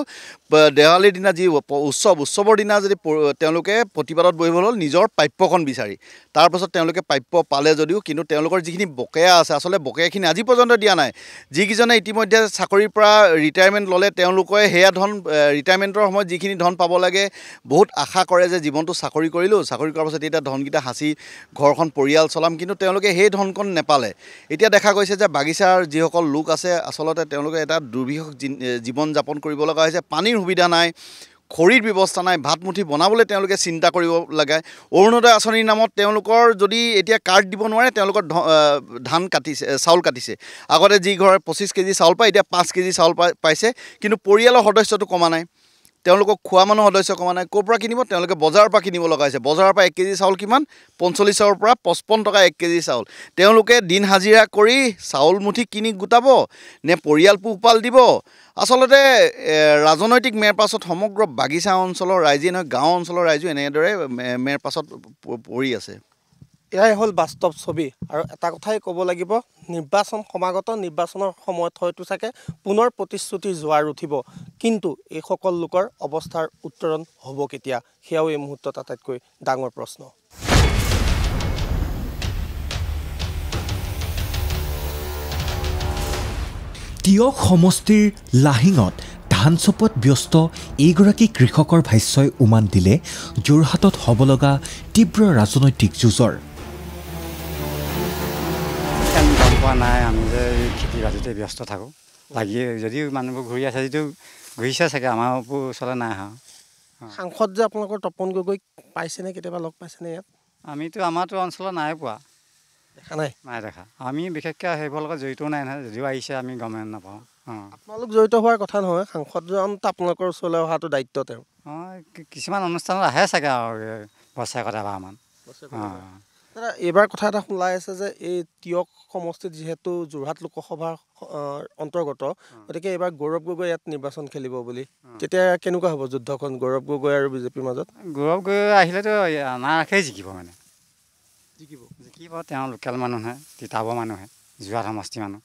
[SPEAKER 7] দেৱালীৰ দিনা যি উৎসৱৰ দিনা যদি তেওঁলোকে প্ৰতিবাদত বহিব হ'ল নিজৰ প্ৰাপ্যখন বিচাৰি তাৰপাছত তেওঁলোকে প্ৰাপ্য পালে যদিও কিন্তু তেওঁলোকৰ যিখিনি বকেয়া আছে আচলতে বকেয়াখিনি আজি পৰ্যন্ত দিয়া নাই যিকেইজনে ইতিমধ্যে চাকৰিৰ পৰা ৰিটায়াৰমেণ্ট ল'লে তেওঁলোকে সেয়া ধন ৰিটায়াৰমেণ্টৰ সময়ত যিখিনি ধন পাব লাগে বহুত আশা কৰে যে জীৱনটো চাকৰি কৰিলোঁ চাকৰি কৰাৰ পাছত এতিয়া ধনকেইটা সাঁচি ঘৰখন পৰিয়াল চলাম কিন্তু তেওঁলোকে সেই ধনকণ নেপালে এতিয়া দেখা গৈছে যে বাগিচাৰ যিসকল লোক আছে আচলতে তেওঁলোকে এটা দুৰ্বিষহ জীৱন যাপন কৰিব লগা হৈছে পানীৰ সুবিধা নাই খৰিৰ ব্যৱস্থা নাই ভাতমুঠি বনাবলৈ তেওঁলোকে চিন্তা কৰিব লাগে অৰুণোদয় আঁচনিৰ নামত তেওঁলোকৰ যদি এতিয়া কাৰ্ড দিব নোৱাৰে তেওঁলোকৰ ধান কাটিছে চাউল কাটিছে আগতে যি ঘৰে 25 কেজি চাউল পায় এতিয়া 5 কেজি চাউল পাইছে কিন্তু পৰিয়ালৰ সদস্যটো কমা নাই তেওঁলোকক খোৱা মানুহ সদস্য কমা নাই ক'ৰ পৰা কিনিব তেওঁলোকে বজাৰৰ পৰা কিনিব লগা হৈছে বজাৰৰ পৰা 1 কেজি চাউল কিমান 45ৰ পৰা 55 টকা 1 কেজি চাউল তেওঁলোকে দিন হাজিৰা কৰি চাউল মুঠি কিনি গোটাব নে পৰিয়াল পোহপাল দিব আচলতে ৰাজনৈতিক মেৰ পাছত সমগ্ৰ বাগিচা অঞ্চলৰ ৰাইজে নহয় গাঁও অঞ্চলৰ ৰাইজো এনেদৰে মেৰ পাছত পৰি আছে
[SPEAKER 4] এয়াই হ'ল বাস্তৱ ছবি আৰু এটা কথাই ক'ব লাগিব সমাগত নিৰ্বাচনৰ সময়ত হয়তো চাগে পুনৰ প্ৰতিশ্ৰুতি জোৱাৰ উঠিব কিন্তু এইসকল লোকৰ অৱস্থাৰ উত্তৰণ হ'ব কেতিয়া সেয়াও এই মুহূৰ্তত আটাইতকৈ ডাঙৰ প্ৰশ্ন
[SPEAKER 1] তিয়ক সমষ্টিৰ লাহিঙত ধান চপোৱাত ব্যস্ত এইগৰাকী কৃষকৰ ভাষ্যই উমান দিলে যোৰহাটত হ'ব লগা তীব্ৰ ৰাজনৈতিক যুঁজৰ
[SPEAKER 8] পোৱা নাই আমি যে খেতি বাতিতে ব্যস্ত থাকোঁ লাগি যদিও মানুহবোৰ ঘূৰি আছে যদিও ঘূৰিছে চাগে আমাৰ ওচৰলৈ নাই অহা
[SPEAKER 4] সাংসদ যে আপোনালোকৰ তপন গগৈ পাইছেনে কেতিয়াবা লগ পাইছেনে ইয়াত
[SPEAKER 8] আমিতো আমাৰতো অঞ্চলত নাই পোৱা
[SPEAKER 4] দেখা নাই
[SPEAKER 8] দেখা আমি বিশেষকৈ সেইবোৰৰ লগত জড়িত নাই নহয় যদিও আহিছে আমি গমেই নাপাওঁ
[SPEAKER 4] আপোনালোক জড়িত হোৱাৰ কথা নহয় সাংসদজন আপোনালোকৰ ওচৰলৈ অহাটো দায়িত্ব তেওঁ
[SPEAKER 8] কিছুমান অনুষ্ঠানত আহে চাগে আৰু বছৰেকত এবাৰমান
[SPEAKER 4] দাদা এইবাৰ কথা এটা ওলাই আছে যে এই তিয়ক সমষ্টিত যিহেতু যোৰহাট লোকসভাৰ অন্তৰ্গত গতিকে এইবাৰ গৌৰৱ গগৈ ইয়াত নিৰ্বাচন খেলিব বুলি তেতিয়া কেনেকুৱা হ'ব যুদ্ধখন গৌৰৱ গগৈ আৰু বিজেপিৰ মাজত
[SPEAKER 8] গৌৰৱ গগৈ আহিলেতো নাৰাখেই জিকিব মানে জিকিব তেওঁ লোকেল মানুহে তিতাবৰ মানুহে যোৰহাট সমষ্টি মানুহ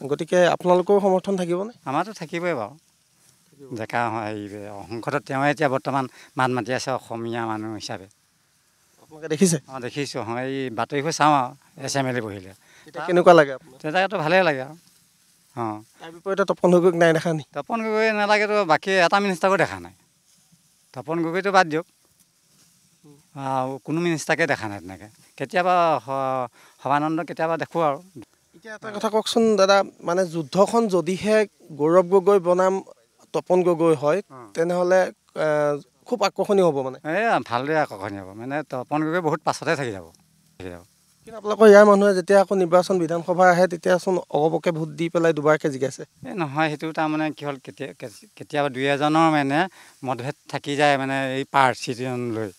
[SPEAKER 4] গতিকে আপোনালোকৰ সমৰ্থন থাকিবনে
[SPEAKER 8] আমাৰতো থাকিবই বাৰু ডেকা হেৰি সংসদত তেওঁ এতিয়া বৰ্তমান মাত মাতি আছে অসমীয়া মানুহ হিচাপে
[SPEAKER 4] দেখিছে
[SPEAKER 8] দেখিছোঁ এই বাতৰিবোৰ চাওঁ আৰু SMLA বহিলে
[SPEAKER 4] কেনেকুৱা লাগে
[SPEAKER 8] তেতিয়াতো ভালেই লাগে আৰু
[SPEAKER 4] তাৰ বিপৰীতে তপন গগৈক নাই দেখা নি
[SPEAKER 8] তপন গগৈ নালাগেতো বাকী এটা মিনিষ্টাৰকো দেখা নাই তপন গগৈটো বাদ দিয়ক কোনো মিনিষ্টাৰকে দেখা নাই তেনেকৈ কেতিয়াবা সভানন্দ কেতিয়াবা দেখোঁ আৰু
[SPEAKER 4] এতিয়া এটা কথা কওকচোন দাদা মানে যুদ্ধখন যদিহে গৌৰৱ গগৈ বনাম তপন গগৈ হয় তেনেহ'লে খুব আকৰ্ষণীয় হ'ব মানে
[SPEAKER 8] ভালদৰে আকৰ্ষণীয় হ'ব মানে তপন গগৈ বহুত পাছতে থাকি যাব
[SPEAKER 4] কিন্তু আপোনালোকৰ ইয়াৰ মানুহে যেতিয়া আকৌ নিৰ্বাচন বিধানসভা আহে তেতিয়াচোন অগপকে ভোট দি পেলাই দুবাৰকৈ জিকাইছে
[SPEAKER 8] নহয় সেইটো তাৰমানে কি হ'ল কেতিয়াবা দুই এজনৰ মানে মতভেদ থাকি যায় মানে এই প্ৰাৰ্থীজন লৈ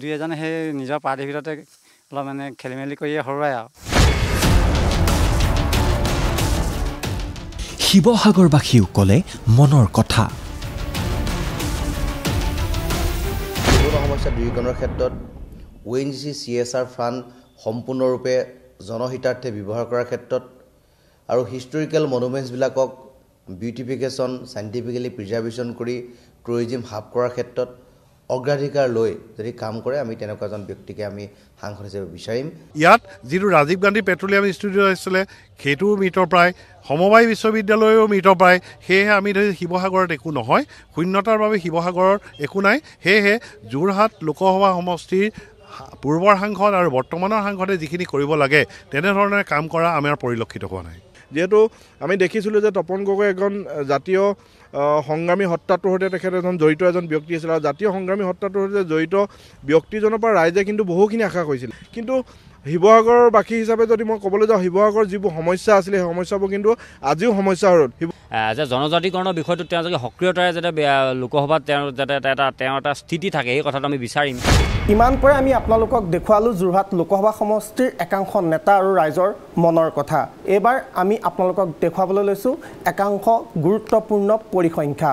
[SPEAKER 8] দুই এজনে সেই নিজৰ পাৰ্টীৰ ভিতৰতে অলপ মানে খেলি মেলি কৰিয়ে হৰুৱাই আৰু
[SPEAKER 1] শিৱসাগৰবাসীও ক'লে মনৰ কথা
[SPEAKER 9] সমস্যা দূৰীকৰণৰ ক্ষেত্ৰত ONGC CSR ফাণ্ড সম্পূৰ্ণৰূপে জনহিতাৰ্থে ব্যৱহাৰ কৰাৰ ক্ষেত্ৰত আৰু হিষ্টৰিকেল মনুমেণ্টছবিলাকক বিউটিফিকেশ্যন চাইণ্টিফিকেলি প্ৰিজাৰ্ভেশ্যন কৰি টুৰিজিম হাব কৰাৰ ক্ষেত্ৰত অগ্ৰাধিকাৰ লৈ যদি কাম কৰে আমি তেনেকুৱা এজন ব্যক্তিকে আমি সাংসদ হিচাপে বিচাৰিম।
[SPEAKER 10] ইয়াত যিটো ৰাজীৱ গান্ধী পেট্ৰলিয়াম ইনষ্টিটিউট আছিলে সেইটোও মৃতপ্ৰায়, সমবায় বিশ্ববিদ্যালয়ো মৃতপ্ৰায়। সেয়েহে আমি ধৰি শিৱসাগৰত একো নহয়, শূন্যতাৰ বাবে শিৱসাগৰৰ একো নাই। সেয়েহে যোৰহাট লোকসভা সমষ্টিৰ পূৰ্বৰ সাংসদ আৰু বৰ্তমানৰ সাংসদে যিখিনি কৰিব লাগে তেনেধৰণে কাম কৰা আমাৰ পৰিলক্ষিত হোৱা নাই।
[SPEAKER 13] যিহেতু আমি দেখিছিলোঁ যে তপন গগৈ এজন জাতীয় সংগ্ৰামী হত্যাটোৰ সৈতে তেখেত এজন জড়িত এজন ব্যক্তি আছিল আৰু জাতীয় সংগ্ৰামী হত্যাটোৰ সৈতে জড়িত ব্যক্তিজনৰ পৰা ৰাইজে কিন্তু বহুখিনি আশা কৰিছিল। কিন্তু শিৱসাগৰৰ বাসী হিচাপে যদি মই ক'বলৈ যাওঁ, শিৱসাগৰৰ যিবোৰ সমস্যা আছিলে সেই সমস্যাবোৰ কিন্তু আজিও সমস্যা হ'ল।
[SPEAKER 11] যে জনজাতিকৰণৰ বিষয়টো তেওঁ যদি সক্ৰিয়তাৰে যাতে লোকসভাত যাতে এটা স্থিতি থাকে এই কথাটো আমি বিচাৰিম।
[SPEAKER 4] ইমান পৰে আমি আপোনালোকক দেখুৱালোঁ যোৰহাট লোকসভা সমষ্টিৰ একাংশ নেতা আৰু ৰাইজৰ মনৰ কথা। এইবাৰ আমি আপোনালোকক দেখুৱাবলৈ লৈছোঁ একাংশ গুৰুত্বপূৰ্ণ পৰিসংখ্যা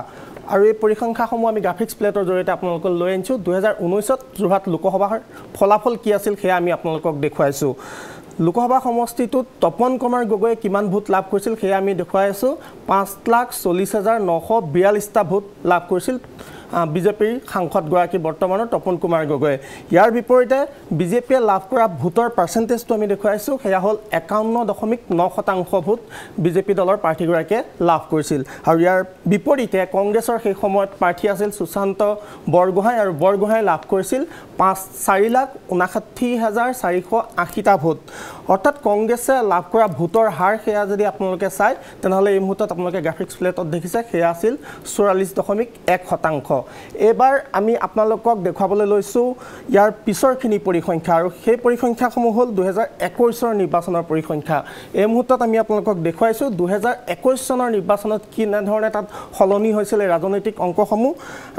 [SPEAKER 4] আৰু এই পৰিসংখ্যাসমূহ আমি গ্ৰাফিক্স প্লেটৰ জৰিয়তে আপোনালোকক লৈ আনিছোঁ। 2019ত যোৰহাট লোকসভাৰ ফলাফল কি আছিল সেয়া আমি আপোনালোকক দেখুৱাইছোঁ। লোকসভা সমষ্টিটোত তপন কুমাৰ গগৈয়ে কিমান ভোট লাভ কৰিছিল সেয়া আমি দেখুৱাই আছোঁ। 5,40,942টা ভোট লাভ কৰিছিল বিজেপিৰ সাংসদগৰাকী বৰ্তমানৰ তপন কুমাৰ গগৈয়ে। ইয়াৰ বিপৰীতে বিজেপিয়ে লাভ কৰা ভোটৰ পাৰ্চেণ্টেজটো আমি দেখুৱাইছোঁ, সেয়া হ'ল 51.9% ভোট বিজেপি দলৰ প্ৰাৰ্থীগৰাকীয়ে লাভ কৰিছিল। আৰু ইয়াৰ বিপৰীতে কংগ্ৰেছৰ সেই সময়ত প্ৰাৰ্থী আছিল সুশান্ত বৰগোহাঁই আৰু বৰগোহাঁই লাভ কৰিছিল 4,59,480টা ভোট। অৰ্থাৎ কংগ্ৰেছে লাভ কৰা ভোটৰ হাৰ সেয়া যদি আপোনালোকে চায় তেনেহ'লে এই মুহূৰ্তত আপোনালোকে গ্ৰাফিক্স প্লেটত দেখিছে সেয়া আছিল 44.1%। এইবাৰ আমি আপোনালোকক দেখুৱাবলৈ লৈছোঁ ইয়াৰ পিছৰখিনি পৰিসংখ্যা আৰু সেই পৰিসংখ্যাসমূহ হ'ল 2021 নিৰ্বাচনৰ পৰিসংখ্যা। এই মুহূৰ্তত আমি আপোনালোকক দেখুৱাইছোঁ 2021 চনৰ নিৰ্বাচনত কেনেধৰণে তাত সলনি হৈছিল এই ৰাজনৈতিক অংকসমূহ।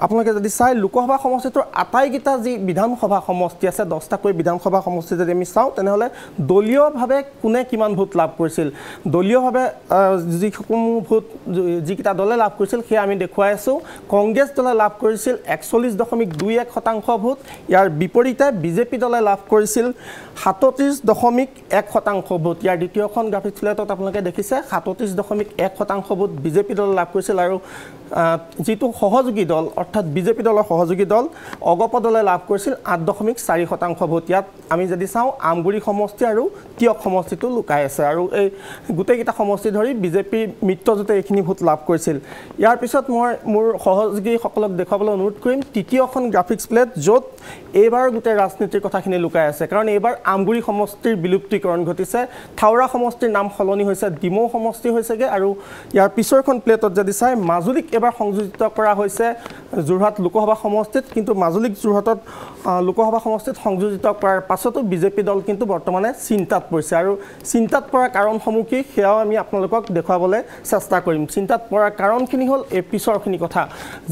[SPEAKER 4] আপোনালোকে যদি চায় লোকসভা সমষ্টিটোৰ আটাইকেইটা যি বিধানসভা সমষ্টি আছে 10টাকৈ বিধানসভা সমষ্টি যদি আমি চাওঁ তেনেহ'লে দলীয়ভাৱে কোনে কিমান ভোট লাভ কৰিছিল, দলীয়ভাৱে যিসমূহ ভোট যিকেইটা দলে লাভ কৰিছিল সেয়া আমি দেখুৱাই আছোঁ। কংগ্ৰেছ দলে লাভ কৰিছিল 41.21% ভোট। ইয়াৰ বিপৰীতে বিজেপি দলে লাভ কৰিছিল 37.1% ভোট। ইয়াৰ দ্বিতীয়খন গ্ৰাফিক্স প্লেটত আপোনালোকে দেখিছে 37.1% ভোট বিজেপি দলে লাভ কৰিছিল আৰু যিটো সহযোগী দল অৰ্থাৎ বিজেপি দলৰ সহযোগী দল অগপ দলে লাভ কৰিছিল 8.4% ভোট। ইয়াত আমি যদি চাওঁ আমগুৰি সমষ্টি আৰু তিয়ক সমষ্টিটো লুকাই আছে আৰু এই গোটেইকেইটা সমষ্টি ধৰি বিজেপিৰ মিত্ৰজোঁটে এইখিনি ভোট লাভ কৰিছিল। ইয়াৰ পিছত মই মোৰ সহযোগীসকলক দেখুৱাবলৈ অনুৰোধ কৰিম তৃতীয়খন গ্ৰাফিক্স প্লেট য'ত এইবাৰ গোটেই ৰাজনীতিৰ কথাখিনি লুকাই আছে, কাৰণ এইবাৰ আমগুৰি সমষ্টিৰ বিলুপ্তিকৰণ ঘটিছে, থাওৰা সমষ্টিৰ নাম সলনি হৈছে, ডিমৌ সমষ্টি হৈছেগৈ আৰু ইয়াৰ পিছৰখন প্লেটত যদি চাই মাজুলীক এবাৰ সংযোজিত কৰা হৈছে যোৰহাট লোকসভা সমষ্টিত, কিন্তু মাজুলীক যোৰহাটত লোকসভা সমষ্টিত সংযোজিত কৰাৰ পাছতো বিজেপি দল কিন্তু বৰ্তমানে চিন্তাত পৰিছে আৰু চিন্তাত পৰাৰ কাৰণসমূহ কি সেয়াও আমি আপোনালোকক দেখুৱাবলৈ চেষ্টা কৰিম। চিন্তাত পৰাৰ কাৰণখিনি হ'ল এই পিছৰখিনি কথা,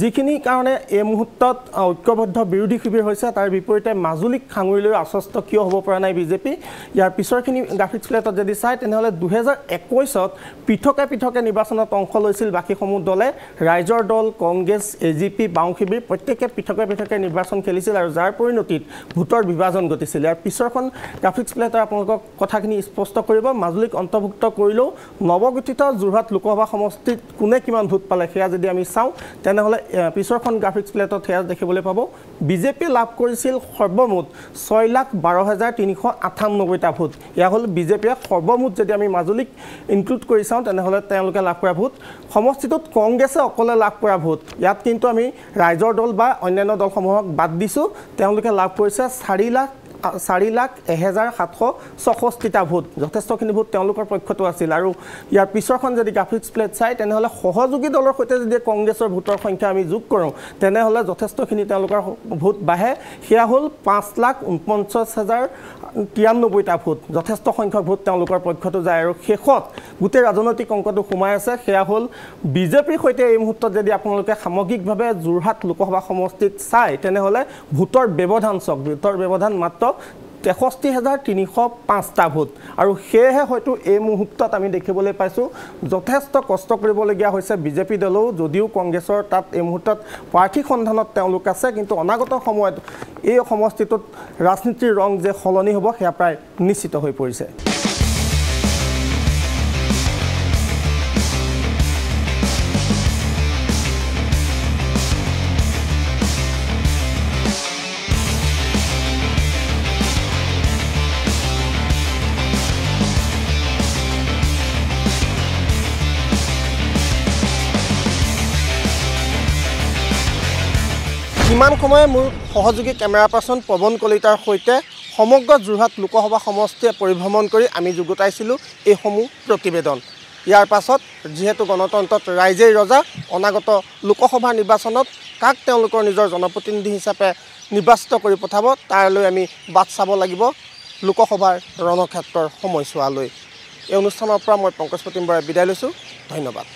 [SPEAKER 4] যিখিনি কাৰণে এই মুহূৰ্তত ঐক্যবদ্ধ বিৰোধী শিবিৰ হৈছে তাৰ বিপৰীতে মাজুলীক সাঙুৰি লৈ আশ্বস্ত কিয় হ'ব পৰা নাই বিজেপি। ইয়াৰ পিছৰখিনি গ্ৰাফিক্স প্লেটত যদি চায় তেনেহ'লে 2021ত পৃথকে পৃথকে নিৰ্বাচনত অংশ লৈছিল বাকীসমূহ দলে, ৰাইজৰ দল, কংগ্ৰেছ, AGP, বাওঁ শিবিৰ প্ৰত্যেকে পৃথকে পৃথকে নিৰ্বাচন খেলিছিল আৰু যাৰ পৰিণতিত ভোটৰ বিভাজন ঘটিছিল। ইয়াৰ পিছৰখন গ্ৰাফিক্স প্লেটৰ আপোনালোকক কথাখিনি স্পষ্ট কৰিব। মাজুলীক অন্তৰ্ভুক্ত কৰিলেও নৱগঠিত যোৰহাট লোকসভা সমষ্টিত কোনে কিমান ভোট পালে সেয়া যদি আমি চাওঁ তেনেহ'লে পিছৰখন গ্ৰাফিক্স প্লেটত সেয়া দেখিবলৈ পাব। বিজেপি লাভ কৰিছিল সৰ্বমুঠ 6,12,398টা ভোট। এয়া হ'ল বিজেপিয়ে সৰ্বমুঠ যদি আমি মাজুলীক ইনক্লুড কৰি চাওঁ তেনেহ'লে তেওঁলোকে লাভ কৰা ভোট। সমষ্টিটোত কংগ্ৰেছে অকলে লাভ কৰা ভোট, ইয়াত কিন্তু আমি ৰাইজৰ দল বা অন্যান্য দলসমূহক বাদ দিছোঁ, তেওঁলোকে লাভ কৰিছে 4,01,764টা ভোট। যথেষ্টখিনি ভোট তেওঁলোকৰ পক্ষতো আছিল আৰু ইয়াৰ পিছৰখন যদি গ্ৰাফিক্স প্লেট চাই তেনেহ'লে সহযোগী দলৰ সৈতে যদি কংগ্ৰেছৰ ভোটৰ সংখ্যা আমি যোগ কৰোঁ তেনেহ'লে যথেষ্টখিনি তেওঁলোকৰ ভোট বাঢ়ে, সেয়া হ'ল 5,49,093টা ভোট। যথেষ্ট সংখ্যক ভোট তেওঁলোকৰ পক্ষতো যায় আৰু শেষত গোটেই ৰাজনৈতিক অংকটো সোমাই আছে, সেয়া হ'ল বিজেপিৰ সৈতে এই মুহূৰ্তত যদি আপোনালোকে সামগ্ৰিকভাৱে যোৰহাট লোকসভা সমষ্টিত চায় তেনেহ'লে ভোটৰ ব্যৱধান চাওক, ভোটৰ ব্যৱধান মাত্ৰ 63,305টা ভোট আৰু সেয়েহে হয়তো এই মুহূৰ্তত আমি দেখিবলৈ পাইছোঁ যথেষ্ট কষ্ট কৰিবলগীয়া হৈছে বিজেপি দলেও, যদিও কংগ্ৰেছৰ তাত এই মুহূৰ্তত প্ৰাৰ্থী সন্ধানত তেওঁলোক আছে, কিন্তু অনাগত সময়ত এই সমষ্টিটোত ৰাজনীতিৰ ৰং যে সলনি হ'ব সেয়া প্ৰায় নিশ্চিত হৈ পৰিছে। ইমান সময়ে মোৰ সহযোগী কেমেৰা পাৰ্চন পৱন কলিতাৰ সৈতে সমগ্ৰ যোৰহাট লোকসভা সমষ্টিয়ে পৰিভ্ৰমণ কৰি আমি যুগুতাইছিলোঁ এইসমূহ প্ৰতিবেদন। ইয়াৰ পাছত যিহেতু গণতন্ত্ৰত ৰাইজেই ৰজা, অনাগত লোকসভা নিৰ্বাচনত কাক তেওঁলোকৰ নিজৰ জনপ্ৰতিনিধি হিচাপে নিৰ্বাচিত কৰি পঠাব তাৰলৈ আমি বাট চাব লাগিব লোকসভাৰ ৰণক্ষেত্ৰৰ সময়ছোৱালৈ। এই অনুষ্ঠানৰ পৰা মই পংকজ প্ৰতিম বৰাই বিদায় লৈছোঁ। ধন্যবাদ।